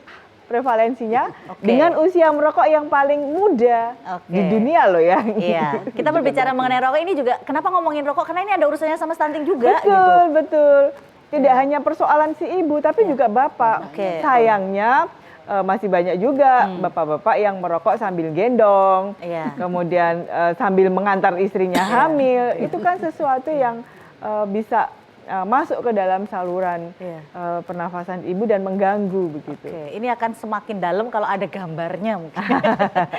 prevalensinya Oke. dengan usia merokok yang paling muda Oke. di dunia loh ya. Iya, kita berbicara mengenai rokok ini juga, kenapa ngomongin rokok? Karena ini ada urusannya sama stunting juga Betul, gitu. betul. Tidak hanya persoalan si ibu, tapi juga bapak. Oke. Sayangnya masih banyak juga bapak-bapak yang merokok sambil gendong, Iya. kemudian sambil mengantar istrinya hamil. Itu kan sesuatu yang bisa masuk ke dalam saluran Iya. pernafasan ibu dan mengganggu begitu. Oke, ini akan semakin dalam kalau ada gambarnya mungkin.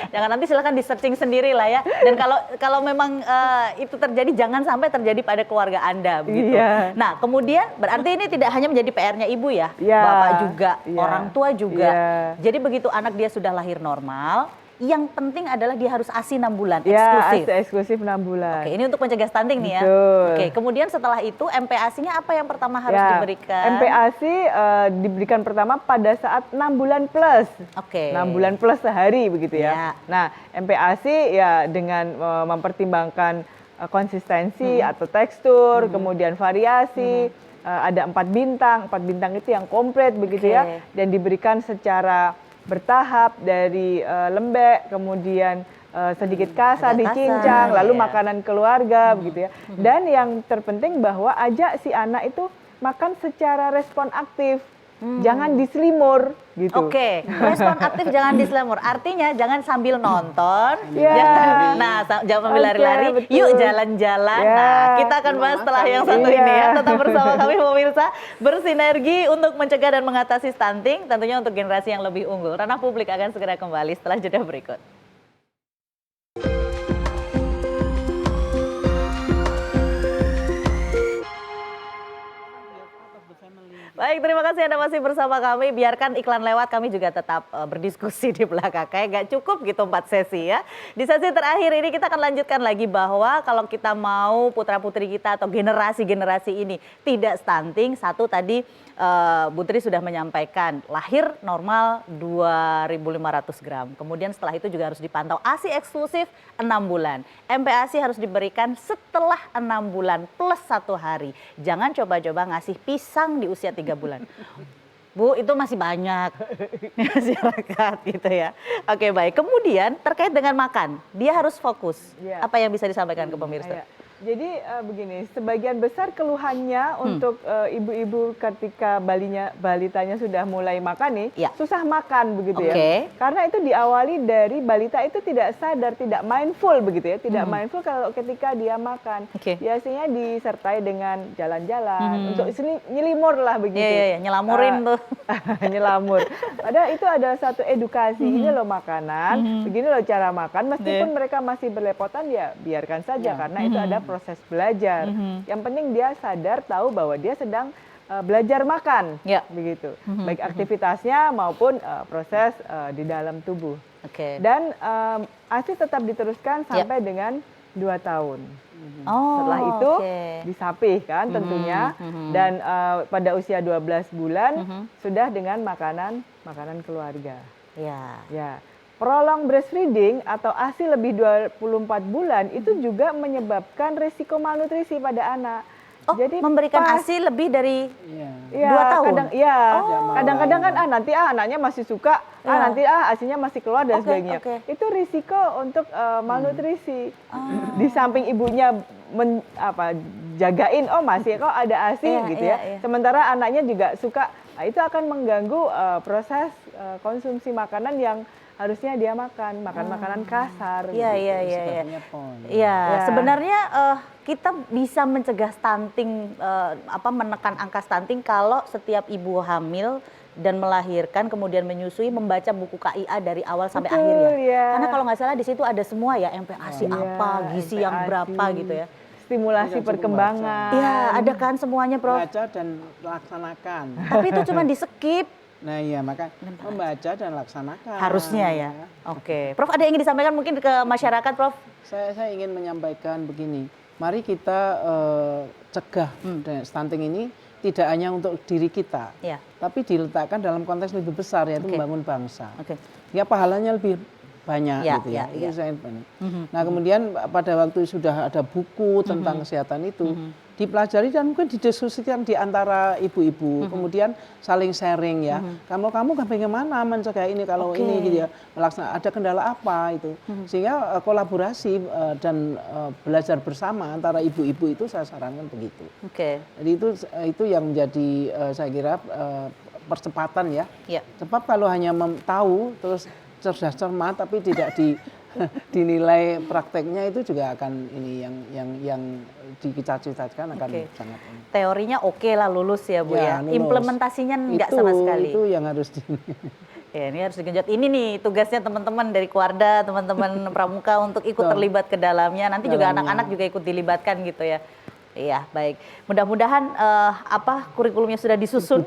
Jangan, nanti silakan di searching sendiri lah ya. Dan kalau memang itu terjadi, jangan sampai terjadi pada keluarga Anda begitu. Iya. Nah, kemudian berarti ini tidak hanya menjadi PR-nya ibu ya, Iya. bapak juga, Iya. orang tua juga. Iya. Jadi begitu anak dia sudah lahir normal, yang penting adalah dia harus ASI 6 bulan Ya, eksklusif. eksklusif 6 bulan. Oke, ini untuk mencegah stunting nih ya. Betul. Oke, kemudian setelah itu MPASI-nya apa yang pertama harus Ya, diberikan? MPASI diberikan pertama pada saat 6 bulan plus. Oke. 6 bulan plus sehari begitu Ya. ya. Nah, MPASI ya dengan mempertimbangkan konsistensi atau tekstur, kemudian variasi, ada 4 bintang. 4 bintang itu yang komplit begitu ya, Oke. dan diberikan secara bertahap dari lembek, kemudian sedikit kasar, Agak dicincang, kasar, lalu ya. makanan keluarga begitu ya. Dan yang terpenting bahwa ajak si anak itu makan secara respon aktif, jangan diselimur gitu. Oke, respon aktif jangan diselamur. Artinya jangan sambil nonton, Ya. jangan sambil Oke, lari-lari. betul. Yuk jalan-jalan. Ya. Nah, kita akan bahas setelah yang satu Iya. ini ya. Tetap bersama kami pemirsa, bersinergi untuk mencegah dan mengatasi stunting, tentunya untuk generasi yang lebih unggul. Ranah Publik akan segera kembali setelah jeda berikut. Baik, terima kasih Anda masih bersama kami. Biarkan iklan lewat, kami juga tetap berdiskusi di belakang. Kayak gak cukup gitu 4 sesi ya. Di sesi terakhir ini kita akan lanjutkan lagi bahwa kalau kita mau putra-putri kita atau generasi-generasi ini tidak stunting, satu tadi Bu Tri sudah menyampaikan lahir normal 2.500 gram. Kemudian setelah itu juga harus dipantau ASI eksklusif 6 bulan. MPASI harus diberikan setelah 6 bulan plus 1 hari. Jangan coba-coba ngasih pisang di usia 3 bulan. Bu, itu masih banyak masyarakat gitu ya. Oke, baik. Kemudian terkait dengan makan, dia harus fokus. Iya. Apa yang bisa disampaikan ke pemirsa? Ya. Jadi begini, sebagian besar keluhannya untuk ibu-ibu ketika balitanya sudah mulai makan nih, Ya. susah makan begitu Oke. ya. Karena itu diawali dari balita itu tidak sadar, tidak mindful begitu ya, tidak mindful kalau ketika dia makan. Oke. Biasanya disertai dengan jalan-jalan, untuk nyelimur lah begitu. Iya, nyelamurin tuh. Nyelamur. Padahal itu adalah satu edukasi. Ini loh makanan, begini loh cara makan. Meskipun mereka masih berlepotan ya biarkan saja karena itu ada proses belajar. Yang penting dia sadar tahu bahwa dia sedang belajar makan, Ya. begitu. Baik aktivitasnya maupun proses di dalam tubuh. Oke. Dan ASI tetap diteruskan sampai dengan 2 tahun. Oh, Setelah itu oke. disapih kan tentunya, dan pada usia 12 bulan sudah dengan makanan keluarga. Ya. Ya, prolong breastfeeding atau ASI lebih 24 bulan itu juga menyebabkan risiko malnutrisi pada anak. Oh, memberikan ASI lebih dari Iya. 2 tahun? Kadang-kadang kan nanti anaknya masih suka, nanti ASINya masih keluar dan sebagainya. Itu risiko untuk malnutrisi. Di samping ibunya jagain, masih kok ada ASI gitu ya. Sementara anaknya juga suka, itu akan mengganggu proses konsumsi makanan yang harusnya dia makan makanan kasar. Iya. Sebenarnya kita bisa mencegah stunting, menekan angka stunting kalau setiap ibu hamil dan melahirkan kemudian menyusui membaca buku KIA dari awal sampai akhir ya. Karena kalau nggak salah di situ ada semua ya, MPASI apa, gizi yang berapa gitu ya. Stimulasi perkembangan. Iya, ada kan semuanya, Prof. Baca dan laksanakan. Tapi itu cuma di skip. Nah iya, maka membaca dan laksanakan. Harusnya ya. Oke. Prof, ada yang ingin disampaikan mungkin ke masyarakat, Prof? Saya ingin menyampaikan begini. Mari kita cegah stunting ini tidak hanya untuk diri kita, tapi diletakkan dalam konteks lebih besar, yaitu membangun bangsa. Ya pahalanya lebih banyak gitu ya. Itu saya banyak. Nah kemudian pada waktu sudah ada buku tentang kesehatan itu, dipelajari dan mungkin didiskusikan di antara ibu-ibu, kemudian saling sharing ya. Kamu bagaimana mencegah ini kalau ini gitu ya, melaksanakan ada kendala apa itu, sehingga kolaborasi dan belajar bersama antara ibu-ibu itu saya sarankan begitu. Jadi itu yang menjadi saya kira percepatan ya. Sebab kalau hanya tahu terus cerdas cermat tapi tidak dinilai prakteknya itu juga akan ini yang dicita-citakan akan sangat ini. Teorinya oke lah lulus ya Bu ya. Lulus. Implementasinya enggak sama sekali. Itu yang harus Ya, ini harus digenjot. Ini nih tugasnya teman-teman dari Kuarda, teman-teman Pramuka untuk ikut terlibat ke dalamnya. Nanti juga anak-anak juga ikut dilibatkan gitu ya. Iya, baik. Mudah-mudahan kurikulumnya sudah disusun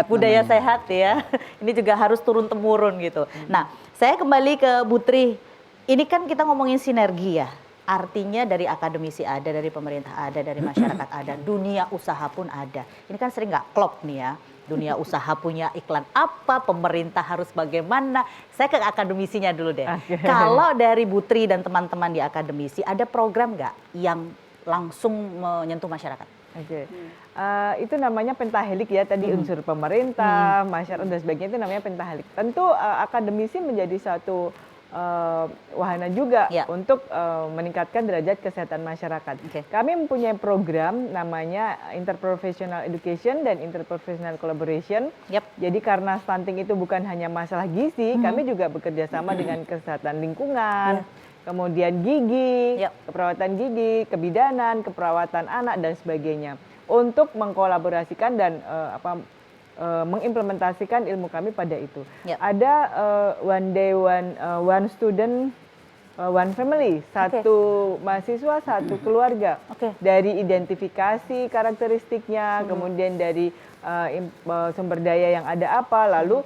budaya sehat ya. Ini juga harus turun temurun gitu. Nah, saya kembali ke Bu Tri. Ini kan kita ngomongin sinergi ya. Artinya dari akademisi ada, dari pemerintah ada, dari masyarakat ada, dunia usaha pun ada. Ini kan sering nggak klop nih ya. Dunia usaha punya iklan apa, pemerintah harus bagaimana. Saya ke akademisinya dulu deh. Kalau dari Bu Tri dan teman-teman di akademisi, ada program nggak yang langsung menyentuh masyarakat? Itu namanya pentahelik ya, tadi unsur pemerintah, masyarakat dan sebagainya, itu namanya pentahelik. Tentu akademisi menjadi satu wahana juga untuk meningkatkan derajat kesehatan masyarakat. Kami mempunyai program namanya Interprofessional Education dan Interprofessional Collaboration. Jadi karena stunting itu bukan hanya masalah gizi, kami juga bekerja sama dengan kesehatan lingkungan, kemudian gigi, keperawatan gigi, kebidanan, keperawatan anak dan sebagainya, untuk mengkolaborasikan dan mengimplementasikan ilmu kami pada itu. Ada one day one student one family, satu mahasiswa satu keluarga. Dari identifikasi karakteristiknya, kemudian dari sumber daya yang ada apa, lalu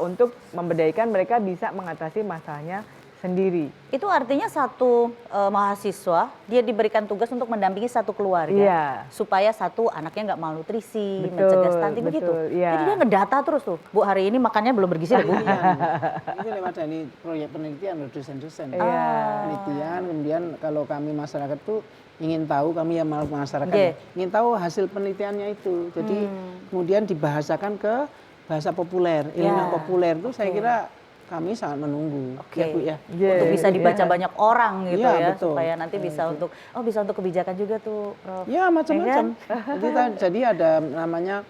untuk memberdayakan mereka bisa mengatasi masalahnya sendiri. Itu artinya satu mahasiswa dia diberikan tugas untuk mendampingi satu keluarga supaya satu anaknya nggak malnutrisi, mencegah stunting begitu. Jadi dia ngedata terus tuh, Bu hari ini makannya belum bergizi deh Bu. Ini lewat dari proyek penelitian dosen-dosen. Penelitian, kemudian kalau kami masyarakat tuh ingin tahu, kami yang masyarakat ingin tahu hasil penelitiannya itu. Jadi kemudian dibahasakan ke bahasa populer, ilmu populer itu saya kira kami sangat menunggu, Bu ya. Untuk bisa dibaca banyak orang gitu supaya nanti bisa untuk kebijakan juga tuh, Prof. Ya macam-macam. Jadi ada namanya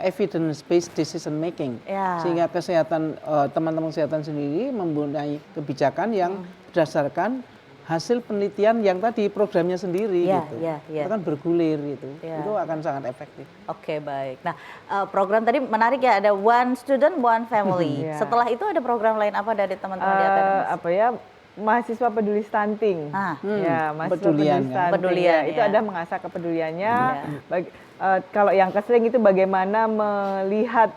evidence based decision making, sehingga kesehatan teman-teman kesehatan sendiri mempunyai kebijakan yang berdasarkan hasil penelitian yang tadi programnya sendiri gitu. Itu kan bergulir gitu. Itu akan sangat efektif. Oke, baik. Nah, program tadi menarik ya, ada one student one family. Setelah itu ada program lain apa dari teman-teman di akademisi? Mahasiswa peduli stunting. Mahasiswa Pedulian, itu ada mengasah kepeduliannya. Kalau yang kesering itu bagaimana melihat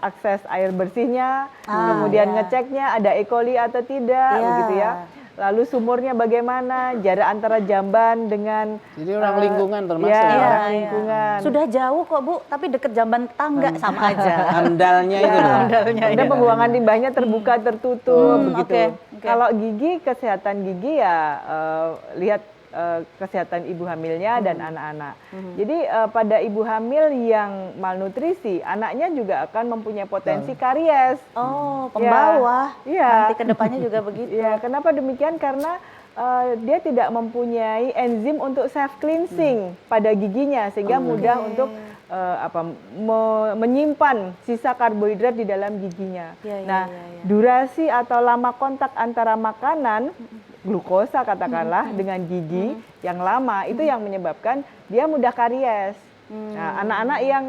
akses air bersihnya, kemudian ngeceknya ada E. coli atau tidak, begitu ya. lalu sumurnya bagaimana, jarak antara jamban dengan Jadi orang lingkungan termasuk. ya, ya. orang lingkungan. Sudah jauh kok Bu, tapi deket jamban tangga sama aja. Andalnya itu loh. Dan pembuangan limbahnya terbuka tertutup begitu. oke. Kalau gigi, kesehatan gigi ya lihat kesehatan ibu hamilnya dan anak-anak. Jadi pada ibu hamil yang malnutrisi, anaknya juga akan mempunyai potensi karies. Oh, pembawa. Iya. Nanti kedepannya juga begitu. Ya, kenapa demikian? Karena dia tidak mempunyai enzim untuk self cleansing pada giginya sehingga mudah untuk menyimpan sisa karbohidrat di dalam giginya. Nah, durasi atau lama kontak antara makanan glukosa katakanlah dengan gigi yang lama itu yang menyebabkan dia mudah karies. Nah, anak-anak yang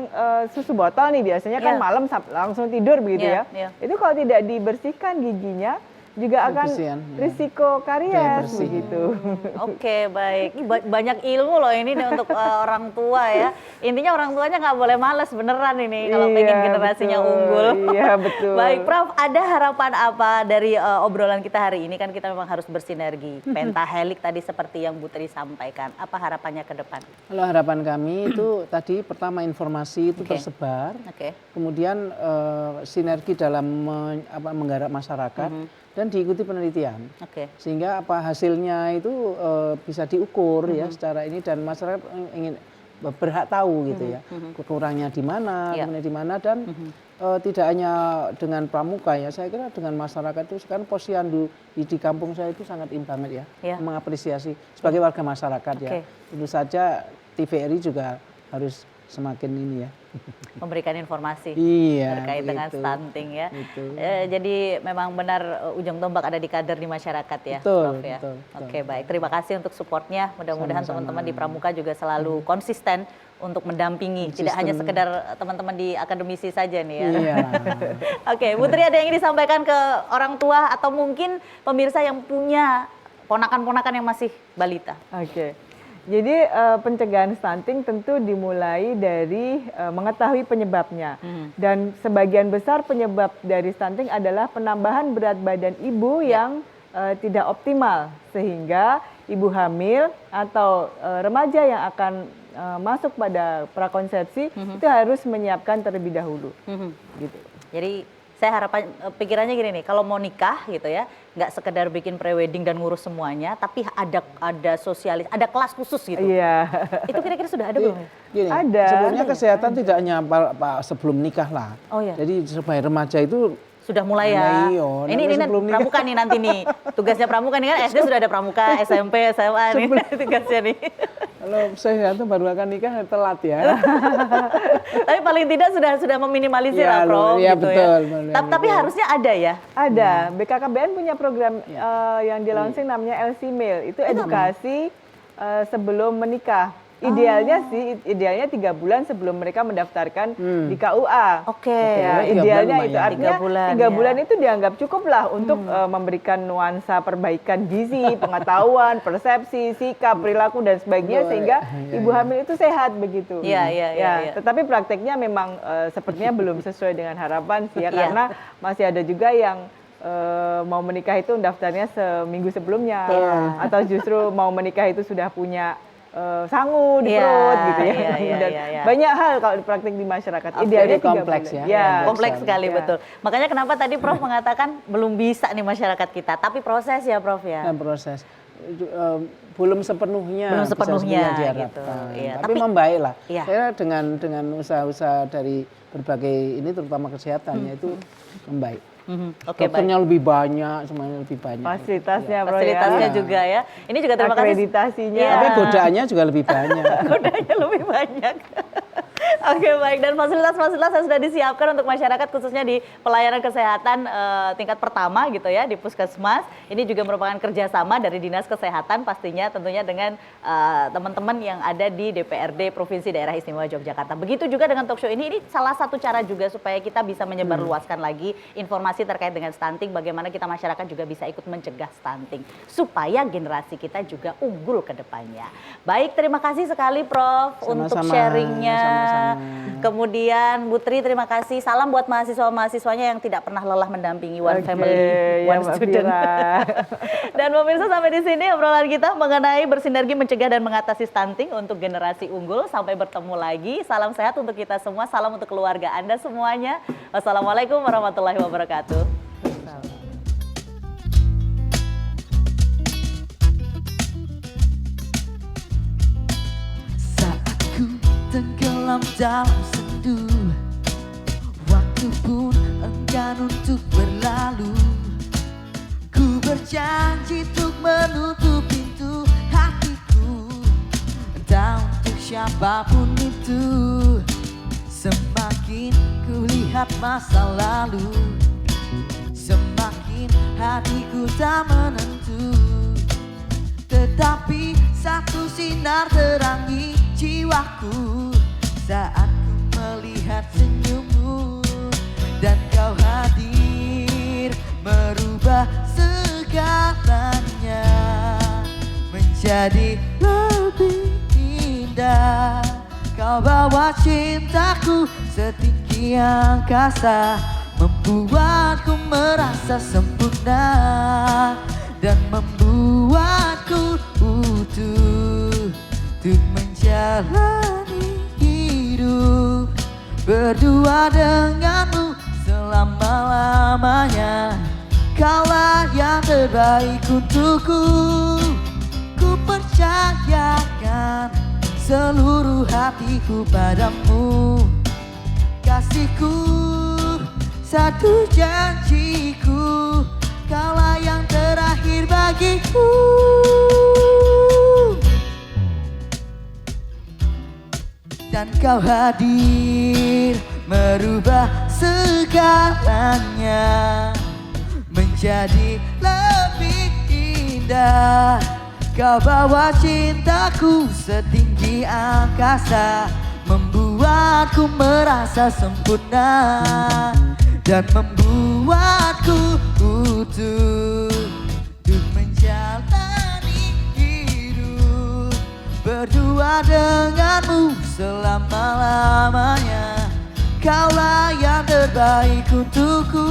susu botol nih biasanya kan malam langsung tidur begitu ya. Itu kalau tidak dibersihkan giginya juga akan risiko karies begitu. Oke, baik. Banyak ilmu loh ini nih untuk orang tua ya. Intinya orang tuanya nggak boleh males beneran ini kalau pengen generasinya unggul. Iya, betul. Baik, Prof, ada harapan apa dari obrolan kita hari ini? Kan kita memang harus bersinergi. Pentahelik tadi seperti yang Bu Tri sampaikan. Apa harapannya ke depan? Kalau harapan kami itu tadi pertama informasi itu tersebar. Kemudian sinergi dalam menggarap masyarakat. Dan diikuti penelitian, sehingga hasilnya itu bisa diukur ya secara ini dan masyarakat ingin berhak tahu gitu ya kurangnya di mana, kemudian di mana dan tidak hanya dengan pramuka ya, saya kira dengan masyarakat itu sekarang posyandu di kampung saya itu sangat banget ya, mengapresiasi sebagai warga masyarakat ya. Tentu saja TVRI juga harus semakin ini ya. Memberikan informasi terkait dengan stunting ya. Jadi memang benar ujung tombak ada di kader di masyarakat ya, Prof ya. Oke, baik. Terima kasih untuk supportnya. Mudah-mudahan teman-teman di Pramuka juga selalu konsisten untuk mendampingi. Tidak hanya sekedar teman-teman di akademisi saja nih ya. Oke, Bu Tri ada yang ingin disampaikan ke orang tua atau mungkin pemirsa yang punya ponakan-ponakan yang masih balita? Jadi pencegahan stunting tentu dimulai dari mengetahui penyebabnya. Dan sebagian besar penyebab dari stunting adalah penambahan berat badan ibu yang tidak optimal. Sehingga ibu hamil atau remaja yang akan masuk pada prakonsepsi itu harus menyiapkan terlebih dahulu. Gitu. Jadi saya harapan pikirannya gini nih, kalau mau nikah gitu ya, nggak sekedar bikin prewedding dan ngurus semuanya, tapi ada sosialis, ada kelas khusus gitu. Itu kira-kira sudah ada belum? Gini, ada. Sebelumnya kesehatan tidak hanya sebelum nikah lah. Jadi supaya remaja itu sudah mulai ya. Ini pramuka nih nanti nih. Tugasnya pramuka nih kan SD sudah ada pramuka, SMP, SMA nih tugasnya nih. Kalau saya itu baru akan nikah telat ya. Tapi paling tidak sudah meminimalisir lah, Prof. Ya, gitu betul, ya. Tapi harusnya ada ya? Ada. BKKBN punya program yang di launching namanya LC Mail. Itu edukasi sebelum menikah. Idealnya 3 bulan sebelum mereka mendaftarkan di KUA. Ya, idealnya itu artinya 3 bulan itu dianggap cukup lah untuk memberikan nuansa perbaikan gizi, pengetahuan, persepsi, sikap, perilaku dan sebagainya sehingga ibu hamil itu sehat begitu. Tetapi prakteknya memang sepertinya belum sesuai dengan harapan sih ya, karena masih ada juga yang mau menikah itu daftarnya seminggu sebelumnya atau justru mau menikah itu sudah punya sangu di perut gitu ya. Dan banyak hal kalau di praktik di masyarakat. Idealnya kompleks ya. Kompleks sekali betul. Makanya kenapa tadi Prof mengatakan belum bisa nih masyarakat kita, tapi proses ya Prof ya. Dan proses belum sepenuhnya gitu. Tapi membaik lah. Saya dengan usaha-usaha dari berbagai ini terutama kesehatannya itu membaik. Dokternya lebih banyak, semuanya lebih banyak. Fasilitasnya, Fasilitasnya juga ya. Ini juga terima kasih. Akreditasinya. Tapi godaannya juga lebih banyak. Godaannya lebih banyak. Oke, baik. Dan fasilitas-fasilitas yang sudah disiapkan untuk masyarakat khususnya di pelayanan kesehatan tingkat pertama gitu ya di Puskesmas. Ini juga merupakan kerjasama dari Dinas Kesehatan pastinya tentunya dengan teman-teman yang ada di DPRD Provinsi Daerah Istimewa Yogyakarta. Begitu juga dengan talk show ini salah satu cara juga supaya kita bisa menyebarluaskan lagi informasi terkait dengan stunting, bagaimana kita masyarakat juga bisa ikut mencegah stunting supaya generasi kita juga unggul ke depannya. Baik, terima kasih sekali Prof untuk sharingnya. Kemudian Putri terima kasih. Salam buat mahasiswa-mahasiswanya yang tidak pernah lelah mendampingi One Oke, Family, ya, One Mbak Student. Fira. Dan pemirsa sampai di sini obrolan kita mengenai bersinergi mencegah dan mengatasi stunting untuk generasi unggul. Sampai bertemu lagi. Salam sehat untuk kita semua. Salam untuk keluarga Anda semuanya. Wassalamualaikum warahmatullahi wabarakatuh. Saat ku tenggelam dalam sendu, waktu pun enggan untuk berlalu. Ku berjanji untuk menutup pintu hatiku, entah untuk siapapun itu. Semakin ku lihat masa lalu, semakin hatiku tak menentu. Tetapi satu sinar terangi jiwaku saat ku melihat senyummu, dan kau hadir merubah segalanya menjadi lebih indah. Kau bawa cintaku setinggi angkasa, membuatku merasa sempurna dan membuatku utuh untuk menjalani hidup berdua denganmu selama-lamanya. Kaulah yang terbaik untukku, ku percayakan seluruh hatiku padamu. Kasihku, satu janjiku, kaulah yang terakhir bagiku. Dan kau hadir merubah segalanya menjadi lebih indah. Kau bawa cintaku setinggi angkasa, membuatku merasa sempurna dan membuatku utuh untuk menjalani hidup berdua denganmu selama-lamanya. Kaulah yang terbaik untukku,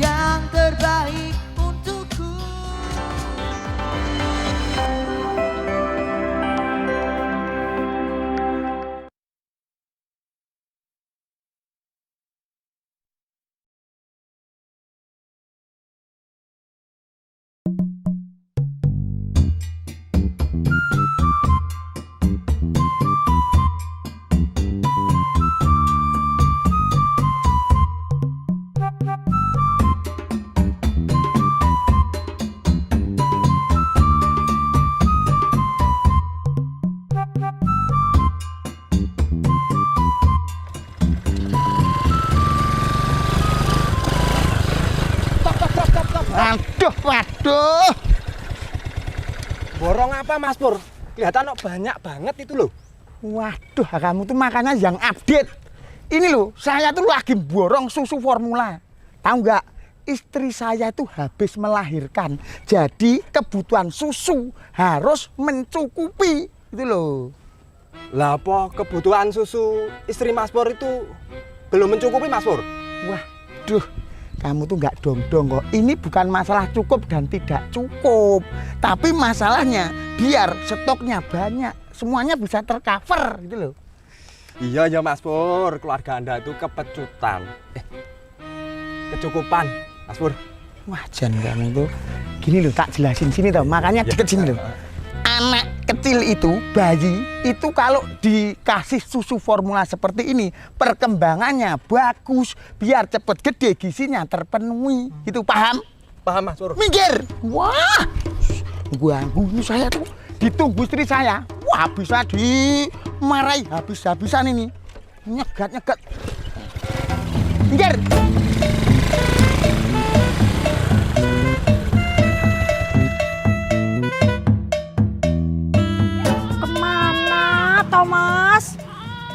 yang terbaik untukku. Waduh. Borong apa Mas Pur? Kelihatan kok banyak banget itu loh. Waduh, kamu tuh makanya yang update. Ini loh, saya tuh lagi borong susu formula. Tahu nggak? Istri saya tuh habis melahirkan. Jadi kebutuhan susu harus mencukupi. Itu loh. Lah apa kebutuhan susu istri Mas Pur itu belum mencukupi Mas Pur? Waduh, kamu tuh nggak dong-dong kok. Ini bukan masalah cukup dan tidak cukup. Tapi masalahnya biar stoknya banyak. Semuanya bisa tercover gitu loh. Iya ya Mas Pur, keluarga Anda itu kepecutan. Kecukupan Mas Pur. Wah, Jan kamu tuh. Gini loh, tak jelasin sini tau. Makanya deket sini loh. Anak kecil itu, bayi itu kalau dikasih susu formula seperti ini, perkembangannya bagus, biar cepet gede, gizinya terpenuhi. Itu paham? Paham Mas Pur. Minggir. Wah, ganggu saya tuh. Ditunggu istri saya. Wah, bisa dimarahi habis-habisan ini. Nyegat-nyegat. Minggir. Mas,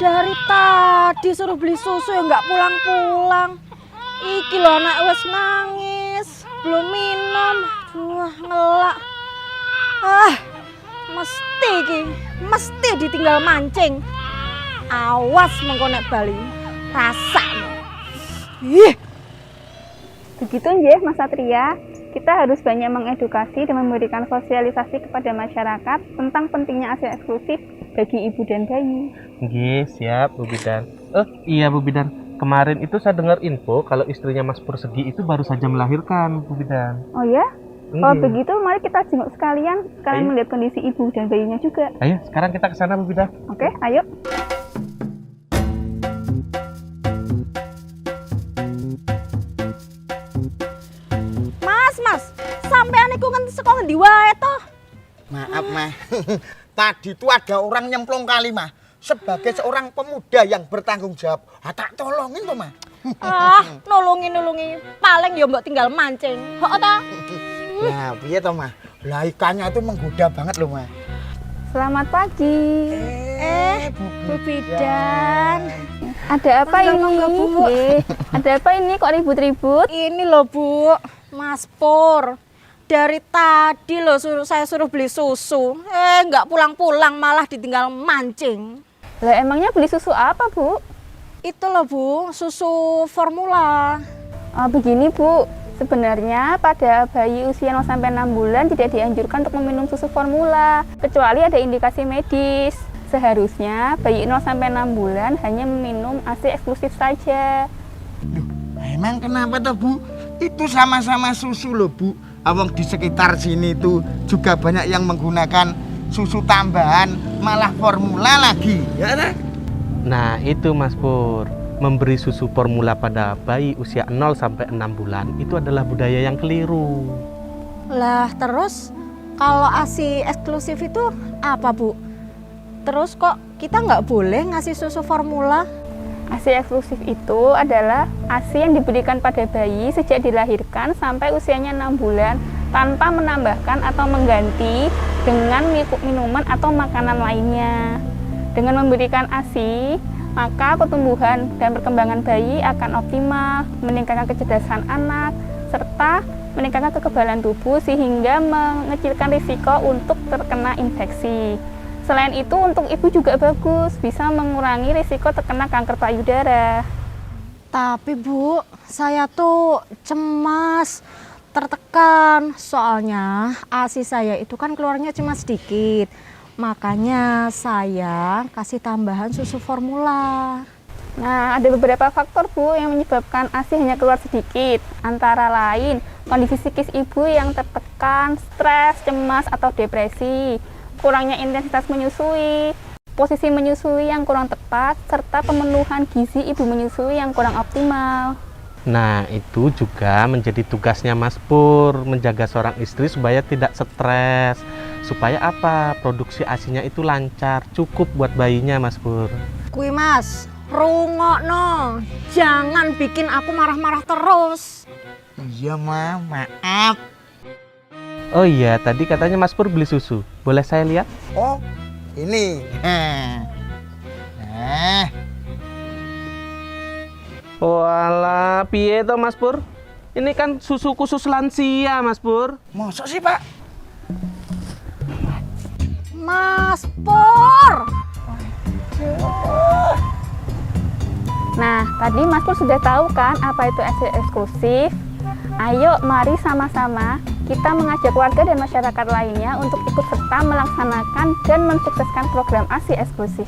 dari tadi suruh beli susu ya nggak pulang-pulang. Iki lho anak wes nangis, belum minum. Wah, ngelak. Mesti iki mesti ditinggal mancing. Awas mengko nek bali. Rasakno. Ih, Begitu nggih Mas Satria, kita harus banyak mengedukasi dan memberikan sosialisasi kepada masyarakat tentang pentingnya ASI eksklusif bagi ibu dan bayi. Nggih, siap Bu Bidan. Iya Bu Bidan. Kemarin itu saya dengar info kalau istrinya Mas Persegi itu baru saja melahirkan Bu Bidan. Oh ya? Kalau Nggih. begitu mari kita jenguk sekalian melihat kondisi ibu dan bayinya juga. Ayo, sekarang kita ke sana Bu Bidan. Oke, ayo. Mas, sampean iku saka ngendi wae to? Maaf, Mah. Tadi itu ada orang nyemplung kali, Mah. Sebagai seorang pemuda yang bertanggung jawab. Tak tolongin tuh, Mah. Nulungi. Paling ya mbok tinggal mancing. Hok ta? Nah, piye toh, Mah? Lah ikannya itu menggoda banget loh, Mah. Selamat pagi. Bu Bidan. Ada apa ini? Monggo, Bu. Nggih. Ada apa ini kok ribut-ribut? Ini loh Bu, Mas Pur. Dari tadi loh saya suruh beli susu. Nggak pulang-pulang malah ditinggal mancing. Lah emangnya beli susu apa, Bu? Itu loh Bu, susu formula. Begini, Bu. Sebenarnya pada bayi usia 0 sampai 6 bulan tidak dianjurkan untuk meminum susu formula kecuali ada indikasi medis. Seharusnya bayi 0 sampai 6 bulan hanya meminum ASI eksklusif saja. Loh, emang kenapa toh, Bu? Itu sama-sama susu loh, Bu. Awang di sekitar sini tuh juga banyak yang menggunakan susu tambahan, malah formula lagi. Ya, nah? Nah, itu Mas Pur. Memberi susu formula pada bayi usia 0 sampai 6 bulan itu adalah budaya yang keliru. Lah terus kalau ASI eksklusif itu apa Bu? Terus kok kita nggak boleh ngasih susu formula? ASI eksklusif itu adalah ASI yang diberikan pada bayi sejak dilahirkan sampai usianya 6 bulan tanpa menambahkan atau mengganti dengan minuman atau makanan lainnya. Dengan memberikan ASI, maka pertumbuhan dan perkembangan bayi akan optimal, meningkatkan kecerdasan anak, serta meningkatkan kekebalan tubuh sehingga mengecilkan risiko untuk terkena infeksi. Selain itu, untuk ibu juga bagus, bisa mengurangi risiko terkena kanker payudara. Tapi Bu, saya tuh cemas, tertekan, soalnya ASI saya itu kan keluarnya cuma sedikit. Makanya saya kasih tambahan susu formula. Nah, ada beberapa faktor Bu yang menyebabkan ASI hanya keluar sedikit. Antara lain, kondisi psikis ibu yang tertekan, stres, cemas, atau depresi, kurangnya intensitas menyusui, posisi menyusui yang kurang tepat, serta pemenuhan gizi ibu menyusui yang kurang optimal. Nah, itu juga menjadi tugasnya Mas Pur, menjaga seorang istri supaya tidak stres. Supaya apa? Produksi ASINya itu lancar, cukup buat bayinya Mas Pur. Kui Mas, rungokno. Jangan bikin aku marah-marah terus. Iya, Ma, maaf. Oh iya, tadi katanya Mas Pur beli susu. Boleh saya lihat? Oh, ini. Nah. Walah, piye to Mas Pur? Ini kan susu khusus lansia Mas Pur. Mosok sih, Pak? Mas Pur. Nah, tadi Mas Pur sudah tahu kan apa itu ASI eksklusif? Ayo, mari sama-sama kita mengajak warga dan masyarakat lainnya untuk ikut serta melaksanakan dan mensukseskan program ASI eksklusif.